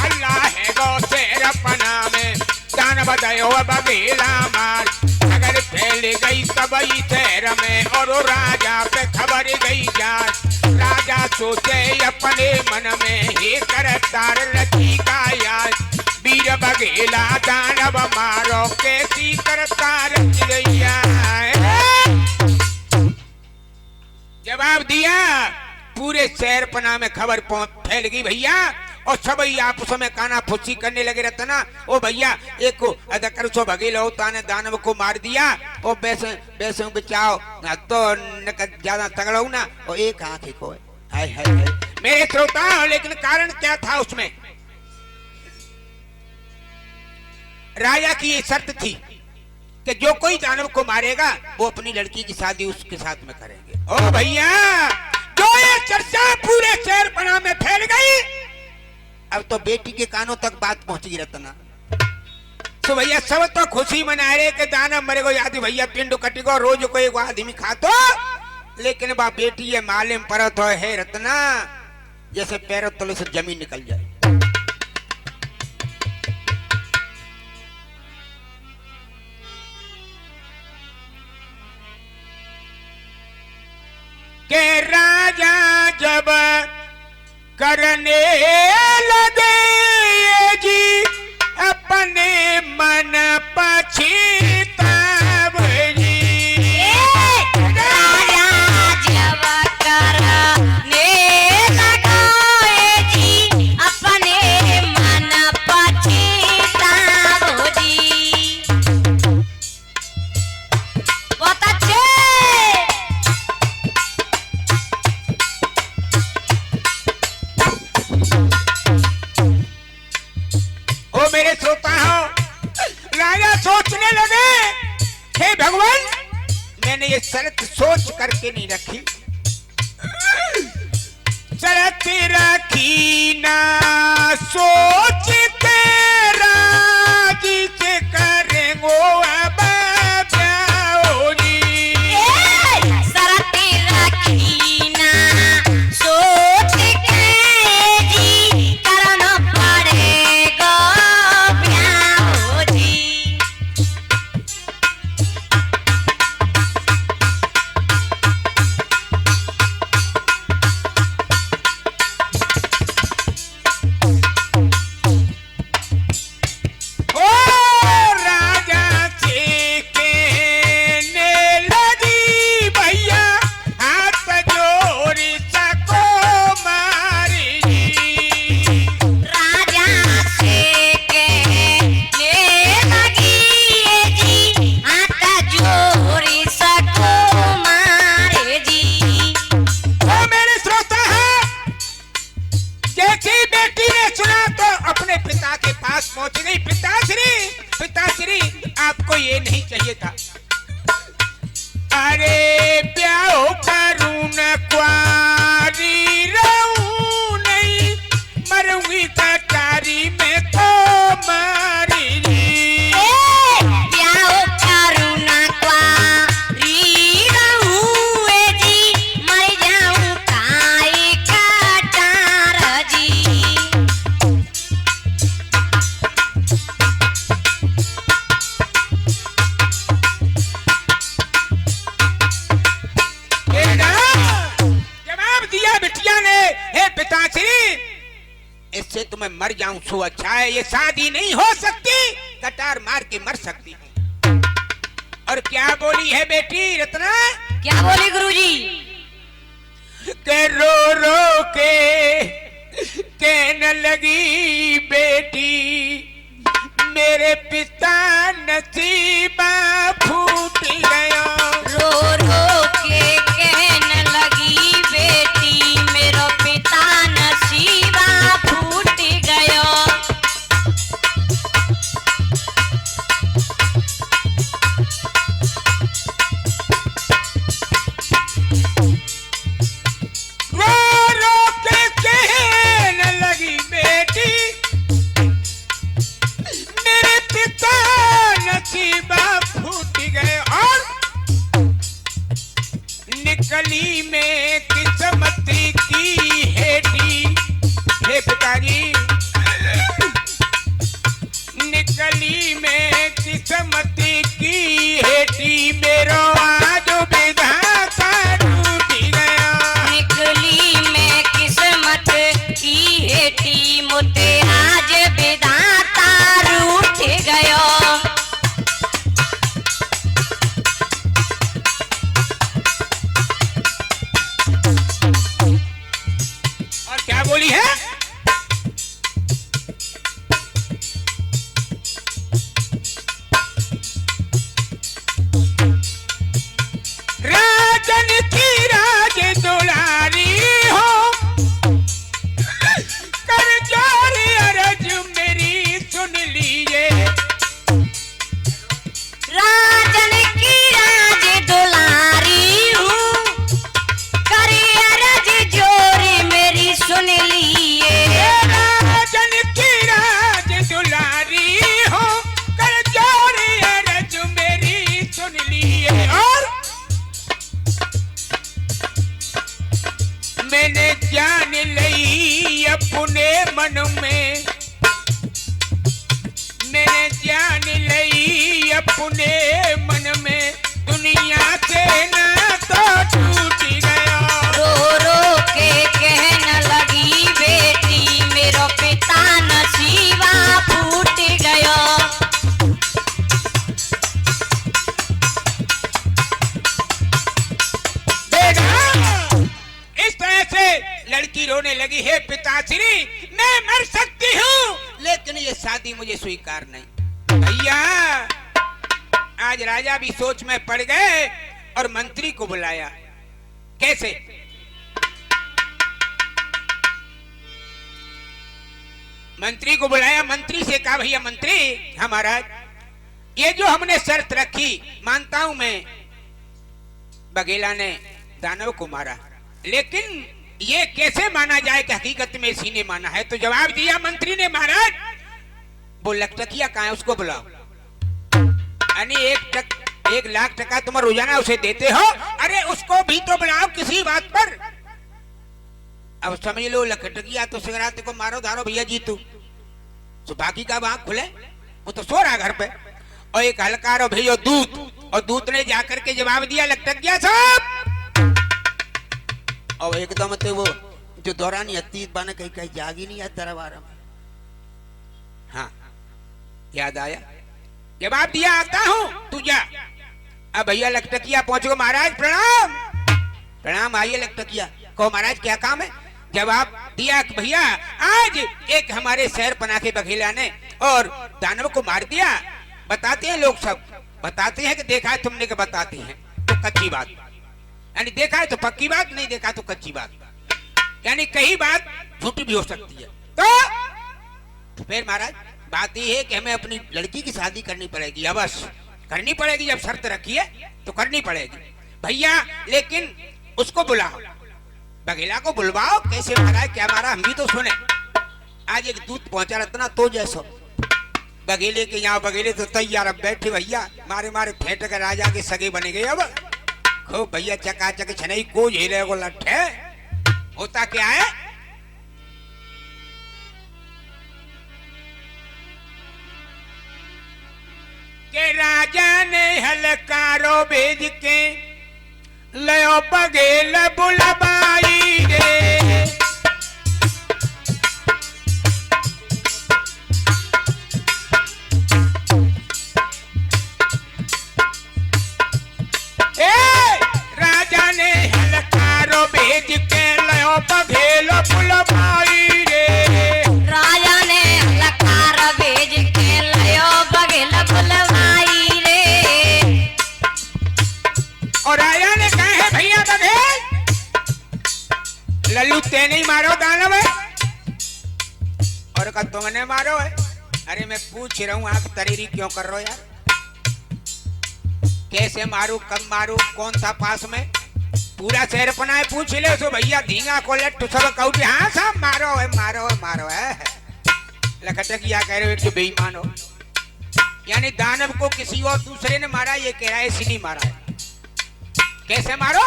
अल्लाह है गो शेरपना में दानव दयो बघेला मार। अगर फैल गई तबई शहर में और राजा पे खबर गई जाए। राजा सोचे अपने मन में हे करतार रखी का यार। वीर बघेला दानव मारो कैसी करतार रखिया। जवाब दिया, पूरे शहरपना में खबर फैल गई भैया। और सब आपस में काना फुसी करने लगे रत्ना। ओ भैया एक को अदकर सो बघेला होता ने दानव को मार दिया। ओ पैसे पैसे बचाओ तो ज्यादा तगड़ा हूं ना। और एक आंख को हाय हाय हाय मेरे श्रोता, लेकिन कारण क्या था उसमें? राजा की ये शर्त थी कि जो कोई दानव को मारेगा वो अपनी लड़की की शादी उसके साथ में करेंगे। ओ भैया, जो ये चर्चा पूरे शहरपना में फैल गई, अब तो बेटी के कानों तक बात पहुंच गई रत्ना। तो भैया सब तो खुशी मना रहे कि दानव मरे को याद भैया पिंड कटेगा, रोज को एक आदमी खातो। लेकिन बा बेटी ये मालूम परत है रत्ना जैसे पैरों तले से जमीन निकल जाए। के राजा जब करने लगे ये जी अपने मन पछताव जी। राजा जब करने लगा ये जी अपने मन पछताव जी। बहुत अच्छे। ओ मेरे श्रोता हो, राजा सोचने लगे, हे भगवान, मैंने ये शर्त सोच करके नहीं रखी, शर्त रखी ना सोच के राजी से करेंगो अब ब्याह जी। शरत रखी ना सोच के जी करना पड़ेगा ब्याह जी। ओ राजा से कहने लगी, भैया हाथ जोड़ी सको मारी जी। राजा से कहने लगी ये जी हाथ जोड़ी सको मारे जी। ओ मेरे श्रोता है, जैसी बेटी ने सुना तो अपने पिता के पास पहुंच गई। पिताश्री, आपको ये नहीं चाहिए था। अरे ब्याह करूं न क्वारी रहूं नहीं, मरूंगी कटारी में तो मारी जी। ब्याह करूं ना क्वारी रहूं ए जी मर जाऊं काई कटार जी। जवाब दिया बिटिया ने, हे पिताश्री, इससे तो मैं मर जाऊं सो अच्छा है। ये शादी नहीं हो सकती, कटार मार के मर सकती हूँ। और क्या बोली है बेटी रत्ना? क्या बोली गुरुजी? के रो रो के कहने लगी बेटी, मेरे पिता नसीबा फूट गया। रो रो के कहने लगी बेटी मेरा पिता नसीबा फूट गया। रो रो के कहने लगी बेटी, मेरे पिता नसीबा फूट गए। और निकली में किस्मत की हेटी, हे पिताजी, निकली में किस्मत की हेटी, मेरो आज विधाता टूट गया। निकली में किस्मत की हेटी मोते आज विधाता रूठ गयो। और क्या बोली है? राजन की राज दुलारी हो, कर जोरी मन में मैंने जान लई अपने मन में दुनिया से ना तो टूट गया। रो रो के कहने लगी बेटी मेरो पिता नसीबा फूट गया। इस तरह से लड़की रोने लगी, हे पिताश्री मैं मर सकती हूँ लेकिन ये शादी मुझे स्वीकार नहीं। भैया आज राजा भी सोच में पड़ गए और मंत्री को बुलाया। कैसे? मंत्री को बुलाया, मंत्री से कहा भैया मंत्री, हाँ महाराज, ये जो हमने शर्त रखी मानता हूं मैं, बघेला ने दानव को मारा, लेकिन ये कैसे माना जाए कि हकीकत में इसी ने माना है? तो जवाब दिया मंत्री ने, महाराज वो लखटकिया कहाँ है, उसको बुलाओ। यानी 1 लाख टका तुम रोजाना उसे देते हो, अरे उसको भी तो बुलाओ किसी बात पर। अब समझ लो लखटकिया तो सिगराते को मारो धारो भैया जी तू, तो बाकी का आँख खुले, वो तो सो रहा घर पे। और एक हल्का रो भेजो दूत, और दूत ने जाकर के जवाब दिया लखटकिया साहब। और एकदम तो वो जो दौरानी अतीत बने कहीं कहीं जागी नहीं आता बारा में। हाँ याद आया, जवाब दिया आता हूं तू जा। अब भैया लखटकिया पहुंचो, महाराज प्रणाम। प्रणाम, आइए लखटकिया, कहो महाराज क्या काम है? जवाब दिया कि भैया आज एक हमारे शहर पना के बघेला ने और दानव को मार दिया। बताते हैं लोग, सब बताते हैं कि देखा है तुमने के, बताते हैं तो कच्ची बात, यानी देखा है तो पक्की बात, नहीं देखा तो कच्ची बात, यानी कई बात झूठी भी हो सकती है। तो फिर महाराज बात यह है कि हमें अपनी लड़की की शादी करनी पड़ेगी, अवश्य करनी पड़ेगी, जब शर्त रखी है तो करनी पड़ेगी भैया, लेकिन उसको बुलाओ, बघेला को बुलवाओ। कैसे महाराज, क्या मारा हम भी तो सुने। आज एक दूत पहुंचा रत्ना तो जैसो बघेले के यहाँ, बघेले तो तैयार अब बैठे भैया, मारे मारे फेंट कर राजा के सगे बने गए। अब खूब भैया चकाचक छनई को झेले को लट्ठे। होता क्या है, के राजा ने हलकारो भेज के लयो बघेल बुलवाई रे। राजा ने हलकारो भेज के लयो बघेल बुलवाई रे। राजा ने हलकार भेज के लयो बघेल बुलवाई रे। और राजा ने कहा है भैया बघेल, लल्लू ते नहीं मारो दानव है, और का तुमने मारो है। अरे मैं पूछ रहा हूँ, आप तरीरी क्यों कर रहे हो यार? कैसे मारू, कब मारू, कौन था पास में? पूरा शहर पना है, पूछ ले सो भैया धींगा को लट्टू सब कहूँ, हाँ साहब मारो है, मारो है, मारो है। लखटकिया कह रहे हो कि बेईमान हो, यानी दानव को किसी और दूसरे ने मारा, ये कह रहा है इसी ने मारा है। कैसे मारो?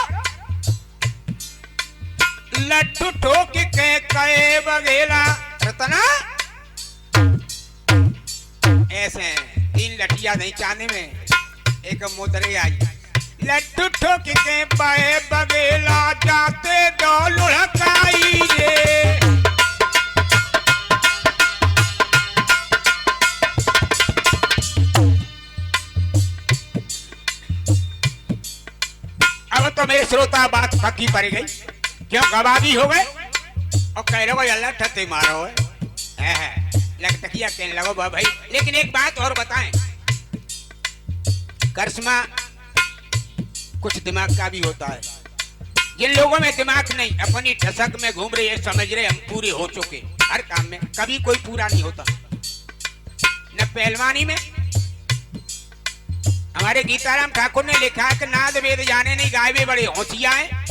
लट्टू ठोक के कहे बघेला रतना, ऐसे 3 लठिया नहीं चांदी में, एक मोदरे आई। लट्टू ठोक के पाए बघेला जाते दो लुढ़काई रे। अब तो मेरे श्रोता बात पक्की पड़ गई, क्यों गवाही हो गए और कह रहे हो अल्लाह ठते मारो है। लखटकिया कहने लगो भाई, लेकिन एक बात और बताएं, करिश्मा कुछ दिमाग का भी होता है। जिन लोगों में दिमाग नहीं, अपनी ठसक में घूम रहे हैं, समझ रहे हम पूरे हो चुके हर काम में, कभी कोई पूरा नहीं होता। न पहलवानी में, हमारे गीताराम ठाकुर ने लिखा है कि नाद वेद जाने नहीं गायबे बड़े होशियार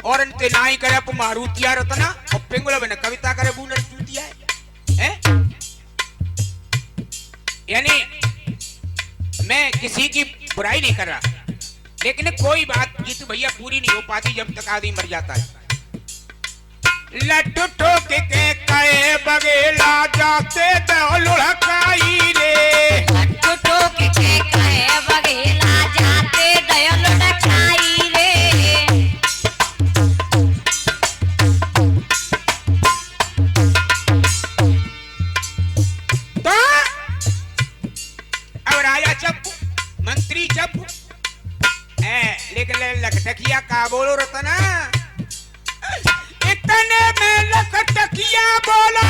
और अंते नाई करे अप मारुतिया रतना और पिंगुल बने कविता करे बूनर चूतिया है। यानी मैं किसी की बुराई नहीं कर रहा, लेकिन कोई बात गीत भैया पूरी नहीं हो पाती जब तक आदमी मर जाता है। लट्टू ठोक के कहे बगेला जाते दो लुढ़काई रे। लट्टू ठोक के कहे बगेला जाते दो लुढ़काई रे। तो अब राजा चप्पू मंत्री चप्पू लेकिन लखटकिया का बोलो रतना, इतने में लखटकिया बोला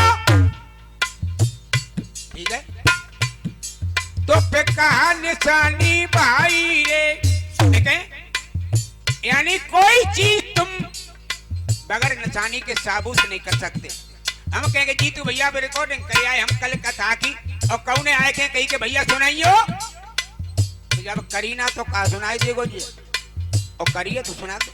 ठीक है। तो पे कहा निशानी भाई रे, देखें यानी कोई चीज तुम बगैर निशानी के साबुत नहीं कर सकते। हम कहेंगे जीतू भैया भी रिकॉर्डिंग कर आए, हम कल कथा की और कौने आए थे कही के भैया सुनाइयो, तो जब करीना तो का सुनाई देगो जी, और करिए तो सुना दो।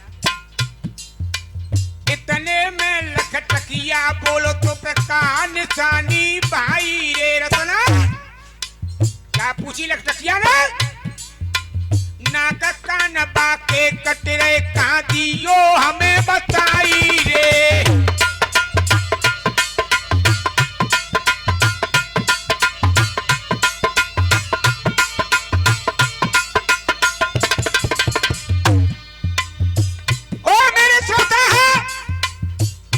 इतने में लखटकिया बोलो तो पे कहा निशानी भाई रे रतना। क्या पूछी लखटकिया ने? नाक कान बाके कटरे कहाँ दियो हमें बताई रे। ओ मेरे श्रोता है,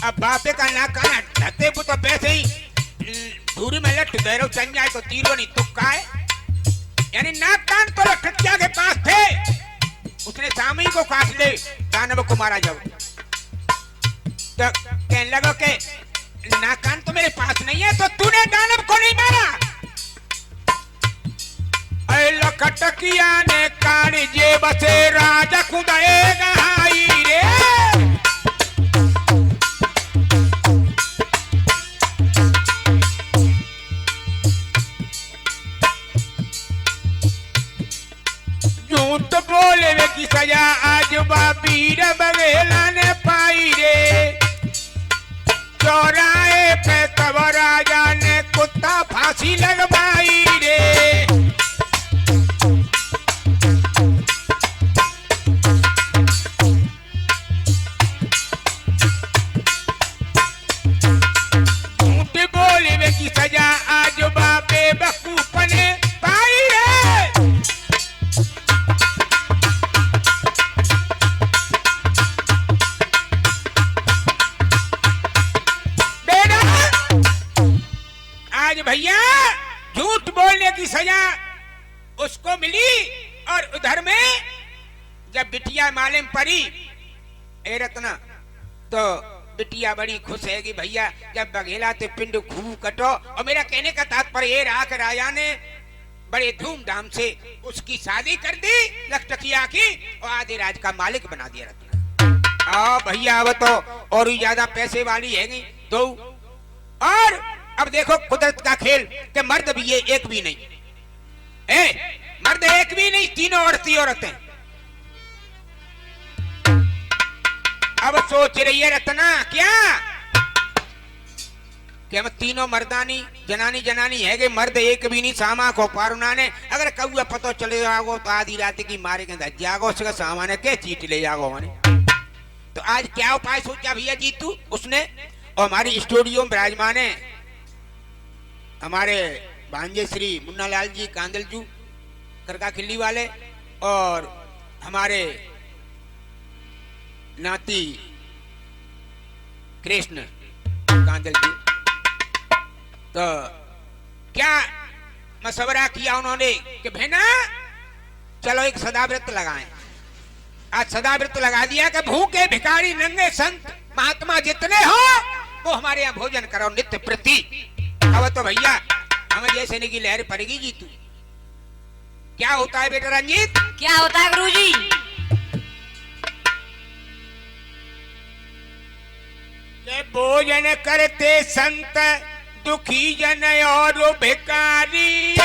अब बापे का ना काना ढते वो तो वैसे ही दूरी में लट दैरो चल जाए तो तीरो नहीं तुक्का है। यानी नाक कान तो लखटकिया के पास थे, उसने सामी को काट ले दानव को मारा। जब तो कहने लगा कि नाक कान तो मेरे पास नहीं है, तो तूने दानव को नहीं मारा। ऐ लखटकिया ने कान जेब से राजा खुदाएगा हाई रे। झूठ बोले की सजा आज बाबीर बगेला ने पाई रे। चौराहे पे तब राजा ने कुत्ता फांसी लगवाई रे। झूठ बोले की सजा आज बाबे बकूफ ने पाई रे। आज भैया झूठ बोलने की सजा उसको मिली, और उधर में जब बिटिया मालूम पड़ी ए रत्ना, तो बिटिया बड़ी खुश है कि भैया जब बघेला तो पिंड खूब कटो। और मेरा कहने का तात्पर्य ये रहा कि राजा ने बड़े धूमधाम से उसकी शादी कर दी लखटकिया की, और आधे राज का मालिक बना दिया रत्ना। भैया अब तो और भी ज्यादा पैसे वाली है नहीं तो। और अब देखो कुदरत का खेल कि मर्द भी ये एक भी नहीं मर्द एक भी नहीं, तीनों औरतें। अब सोच रही है रत्ना क्या कि हम तीनों मर्दानी जनानी जनानी है, मर्द एक भी नहीं। सामा को पारुना ने अगर कौआ पतो चले जाओ तो आधी रात की मारे के धज जागो, उसका सामान के चीट ले जाओ माने। तो आज क्या उपाय सोचा भैया जीतू उसने, और हमारी स्टूडियो में विराजमान है हमारे भांजे श्री मुन्नालाल जी कांदल जू करका खिल्ली वाले, और हमारे नाती कृष्ण कांदल जी। तो क्या मशवरा किया उन्होंने कि बहना चलो एक सदाव्रत लगाएं। आज सदाव्रत लगा दिया कि भूखे भिखारी नंगे संत महात्मा जितने हो वो हमारे यहाँ भोजन करो नित्य प्रति। अब तो भैया हम जैसे की लहर पड़ेगी जीतू। क्या होता है बेटा रंजीत? क्या होता है गुरुजी? के भोजन करते संत दुखी जन और भिखारी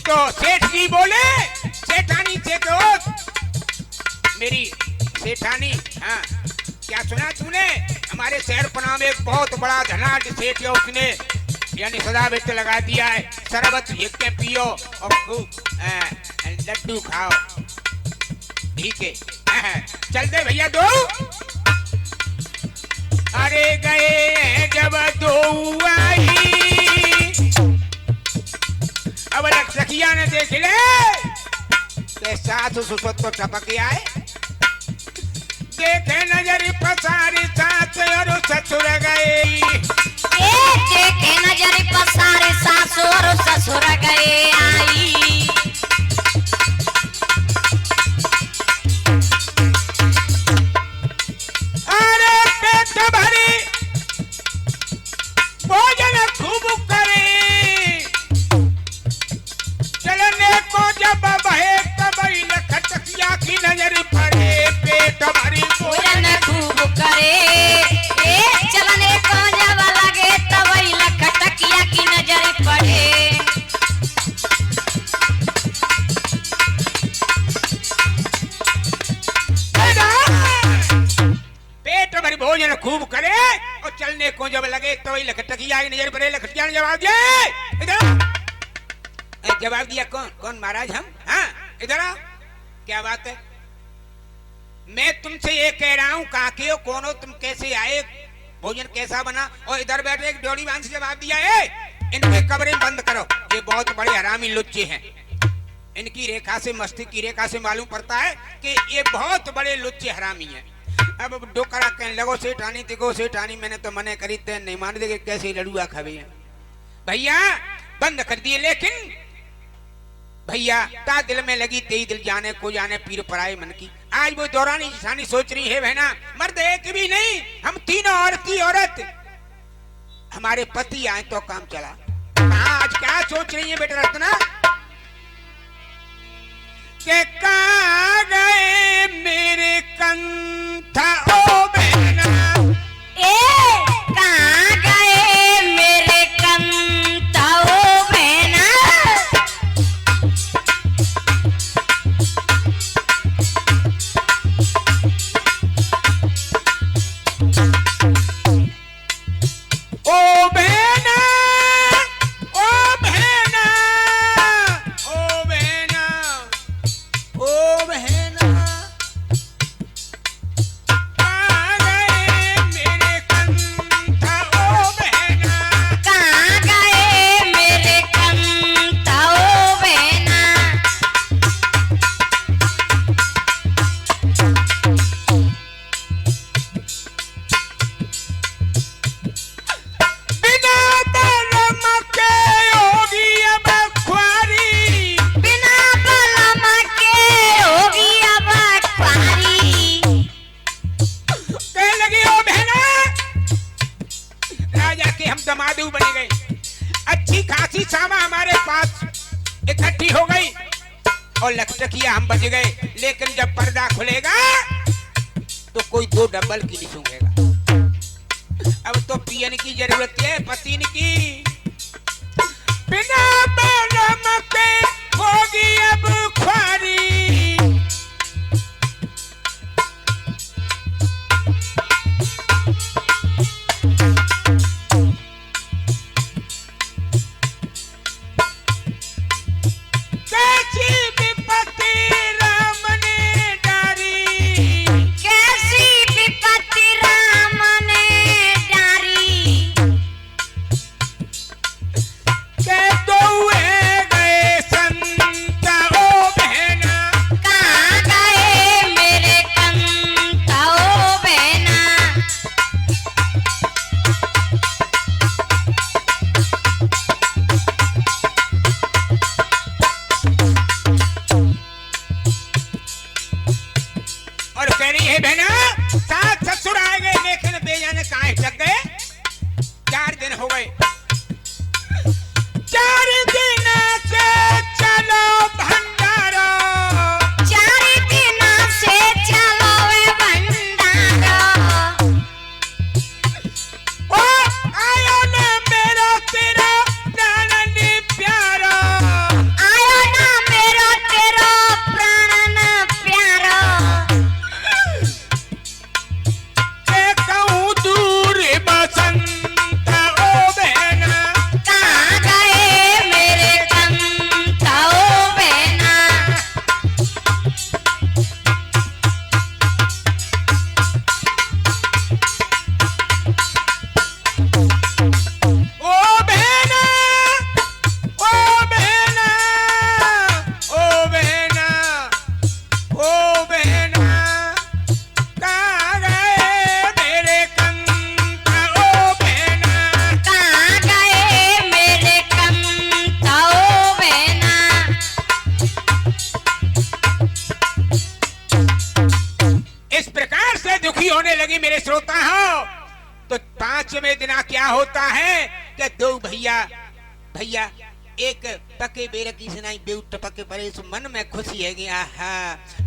तो सेठ जी बोले सेठानी से तो मेरी सेठानी, हाँ क्या सुना तूने? हमारे शहर पना में एक बहुत बड़ा धनाढ़ सेठ है, उसने यानी सदा बेच लगा दिया है, शरबत के पियो और खूब लड्डू खाओ। ठीक है, चल दे भैया दो। अरे गए जब दो आई, अब सखिया ने देख ले के सास ससुर तो टपक आए, देखे नजर पसारी सास और ससुर गए, देखे नजर पसारे सास और ससुर गए आई। अरे पेट भरी भोजन खूब करे, चलने को जब बहे तब खटकिया की नजर पड़े, पेट भरी भोजन खूब करे, चलने को जब लगे तब खटकिया की नजर पड़े। पेट भरी भोजन खूब करे और चलने को जब लगे तो वही लखटकिया की नजर पड़े। लखटकिया ने जवाब दिया, इधर जवाब दिया, कौन कौन महाराज हम? हाँ इधर आओ। क्या बात है? मैं तुमसे ये कह रहा हूँ काके हो, कौन हो तुम, कैसे आए, भोजन कैसा बना? और इधर बैठे एक डोरी बांध से जवाब दिया है, इनके कब्रें बंद करो, ये बहुत बड़े हरामी लुच्चे हैं। इनकी रेखा से, मस्तिष्क की रेखा से मालूम पड़ता है कि ये बहुत बड़े लुच्चे हरामी हैं। अब डोकरा कहने लगो सेठानी देखो सेठानी, मैंने तो मने करी थे नहीं मान देगे, कैसे लड़ुआ खावे हैं। भैया बंद कर दिए, लेकिन भैया ता दिल में लगी तेई दिल जाने को जाने पीर पराए मन की। आज वो दौरानी जिसानी सोच रही है बहना, मर्द एक भी नहीं, हम तीनों औरत हमारे पति आए तो काम चला। हाँ आज क्या सोच रही है बेटा रत्ना? के कहाँ गए मेरे कंथा ओ बहना, कहाँ गए मेरे कंता ओ बहना। ओ बहना ओ बहना ओ बहना ओ बहना, कहाँ गए मेरे कंथा ओ बहना, कहाँ गए मेरे कंता ओ बहना। बिना बलम के होगी अब ख्वारी, बिना बलम के होगी अब ख्वारी। कहने लगी ओ बहना, राजा के हम दमादू बन गए, अच्छी खासी सामा हमारे पास इकट्ठी हो गई और लखटकिया हम बच गए, लेकिन जब पर्दा खुलेगा तो कोई दो डबल की नहीं सूंघेगा। अब तो पियन की जरूरत है पतिन की, बिना बलम के होगी अब ख्वारी। कैसी विपत्ति राम ने डारी, कैसी विपत्ति राम ने डारी। के दो गए सन लगी मेरे श्रोता हो, तो 5वें दिन क्या होता है कि दो भैया भैया एक पके बेर की सुनाई बेउ टपके परे सो मन में खुशी है कि आहा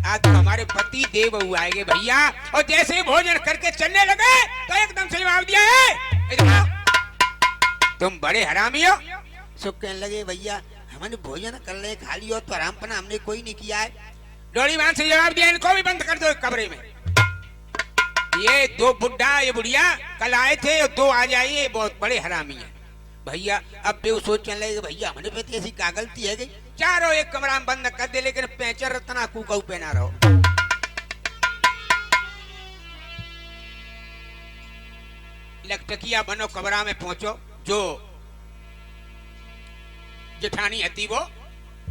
आज तो हमारे पति देव आएंगे भैया। और जैसे ही भोजन करके चलने लगे तो एकदम से जवाब दिया है, तुम बड़े हरामी हो। सो कहने लगे भैया हमने भोजन कर ले खा लियो तो आराम पना हमने कोई नहीं किया है। डोली मान से जवाब दिया, इनको भी बंद कर दो कमरे में। ये दो बुढ़ा ये बुढ़िया कल आए थे, 2 आ जाइए, बहुत बड़े हरामी है भैया। अब भी वो सोचने लगे भैया हमने पे ऐसी क्या गलती है गई, चारों एक कमरा में बंद कर दे, लेकिन पैचर रतना कुकऊ पे ना रहो। लकटकिया बनो कमरा में पहुंचो, जो जेठानी हती वो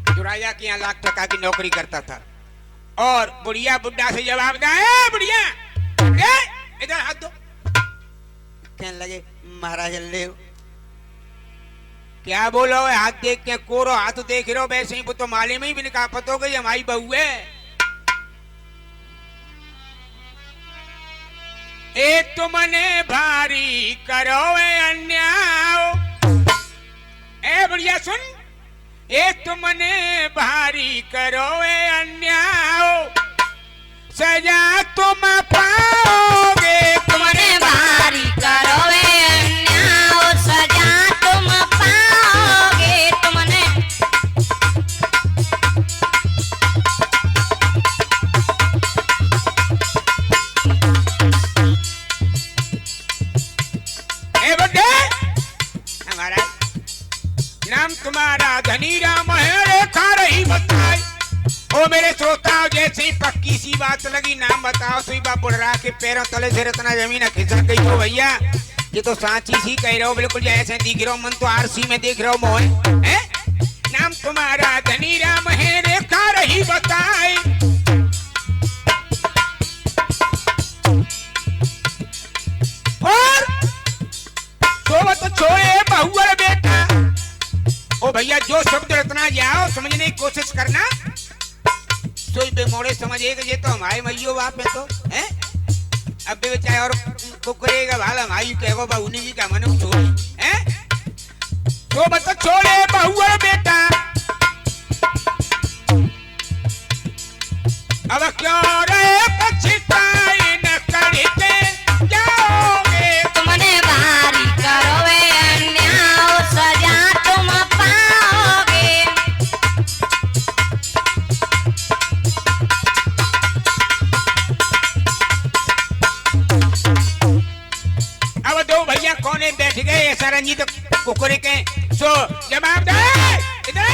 जो राजा के यहाँ लाख टका की नौकरी करता था, और बुढ़िया बुढ़ा से जवाब दिया, बुढ़िया इधर हाथ दो। कहने लगे महाराज ले क्या बोलो, हाथ देख के कोरो हाथ देख रहे हो, वैसे ही वो तो माले में ही भी निकाह पत हो गई हमारी बहू है। एक तुमने भारी करो अन्याय, ए बढ़िया सुन, एक तुमने भारी करो अन्याय, सजा तुम पाओगे। तुमने भारी करो अन्याय, सजा तुम पाओगे। तुमने हमारा नाम तुम्हारा धनी राम है, रेखा रही बताई। ओ मेरे श्रोताओ, जैसे ही पक्की सी बात लगी नाम बताओ, सुई बाप बुढ़ा के पैरों तले से रतना जमीन खिसक गई हो भैया। ये तो सांची सी कह रहे हो, बिल्कुल जैसे दिख रहे हो, मन तो आरसी में देख रहे हो मोह है। नाम तुम्हारा धनी राम है, रेखा रही बताई। और सोबत छोए बहुअर बेटा। ओ भैया जो शब्द रतना जाओ समझने की कोशिश करना, सोई बेमोड़े समझेगा ये तो हमारे मैयो बाप है तो हैं। अब भी चाहे और कुकरेगा भाला हमारी कहो बा उन्हीं की का मनो छोड़ी हैं। तो बता छोड़े बहुअर बेटा, अब क्यों रे पछताई न करके जाओगे। तुमने भारी करो अन्याय, सजा तुम पाओगे। अब दो भैया कोने बैठ गए ऐसा रंजीत कुकुरे के। सो जवाब दे इधर,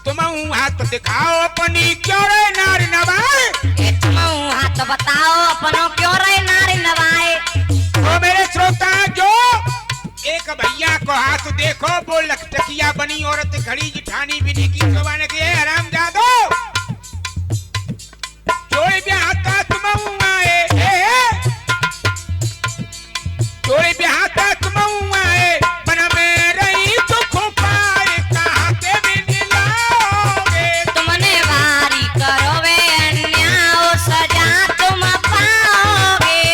तुम हाथ दिखाओ अपनी क्यों रे नारी नवाए। तुम हाथ बताओ अपनो क्यों रे नारी नवाए। ओ मेरे श्रोता, जो एक भैया को हाथ देखो वो लखटकिया बनी औरत खड़ी जिठानी बिनी की जबान के हराम जादो जोड़े भी हाथा तुम आए, जोड़े भी हाथा तुम आए, बना में रही दुख पाए कहाँ के भी दिलाओगे। तुमने भारी करो अन्याय, सजा तुम पाओगे।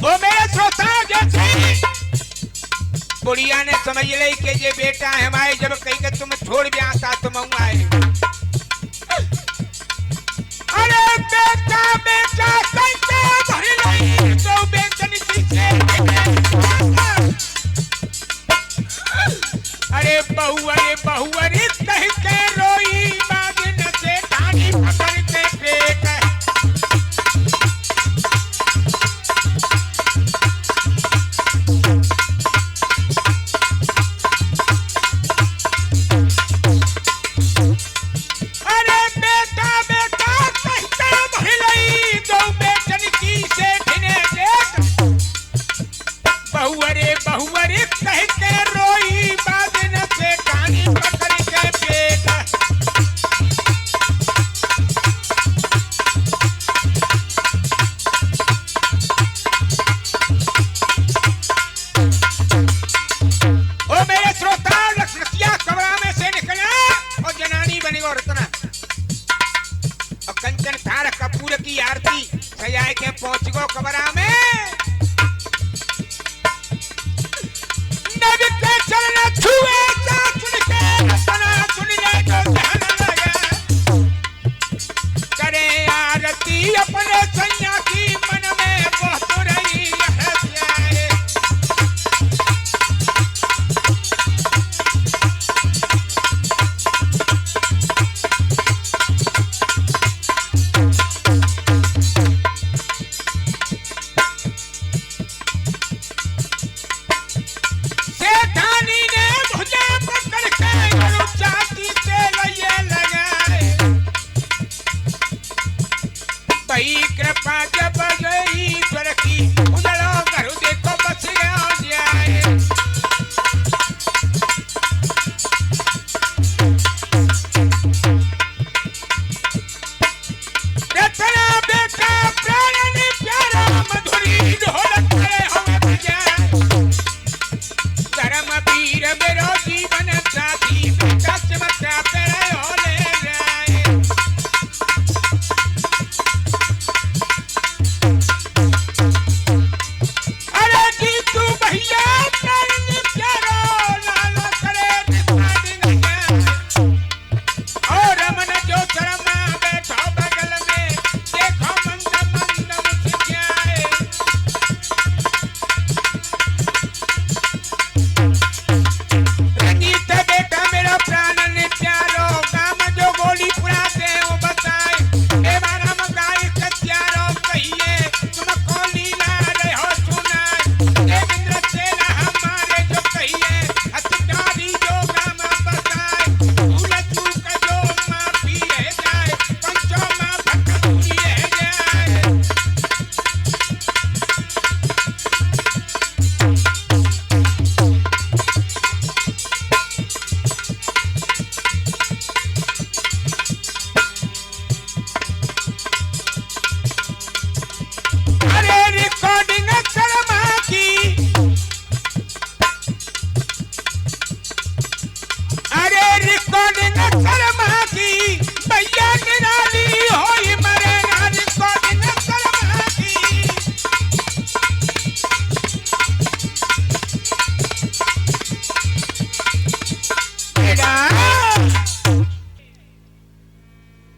ओ मेरे श्रोता, जैसे बुढ़िया ने समझ ली कि ये बेटा है हमारे, जब कहीं के तुम छोड़ भी आता तुम आए। अरे बेटा बेटा कैसे भर ली तो बेचन से। अरे बहू अरे कह के रोई बागिन से ठानी पकड़ के फेंक। की आरती सजाए के पहुंच गो कबरा में। नबी के चरण छुए जा सुन के अपना सुन ले तो ध्यान लगे। करे आरती अपने सैया की मन में बहुत रही है प्यारे। सेठानी ने मुझे पकड़ के गरु चाटी से लिए लगाए। भई कृपा जब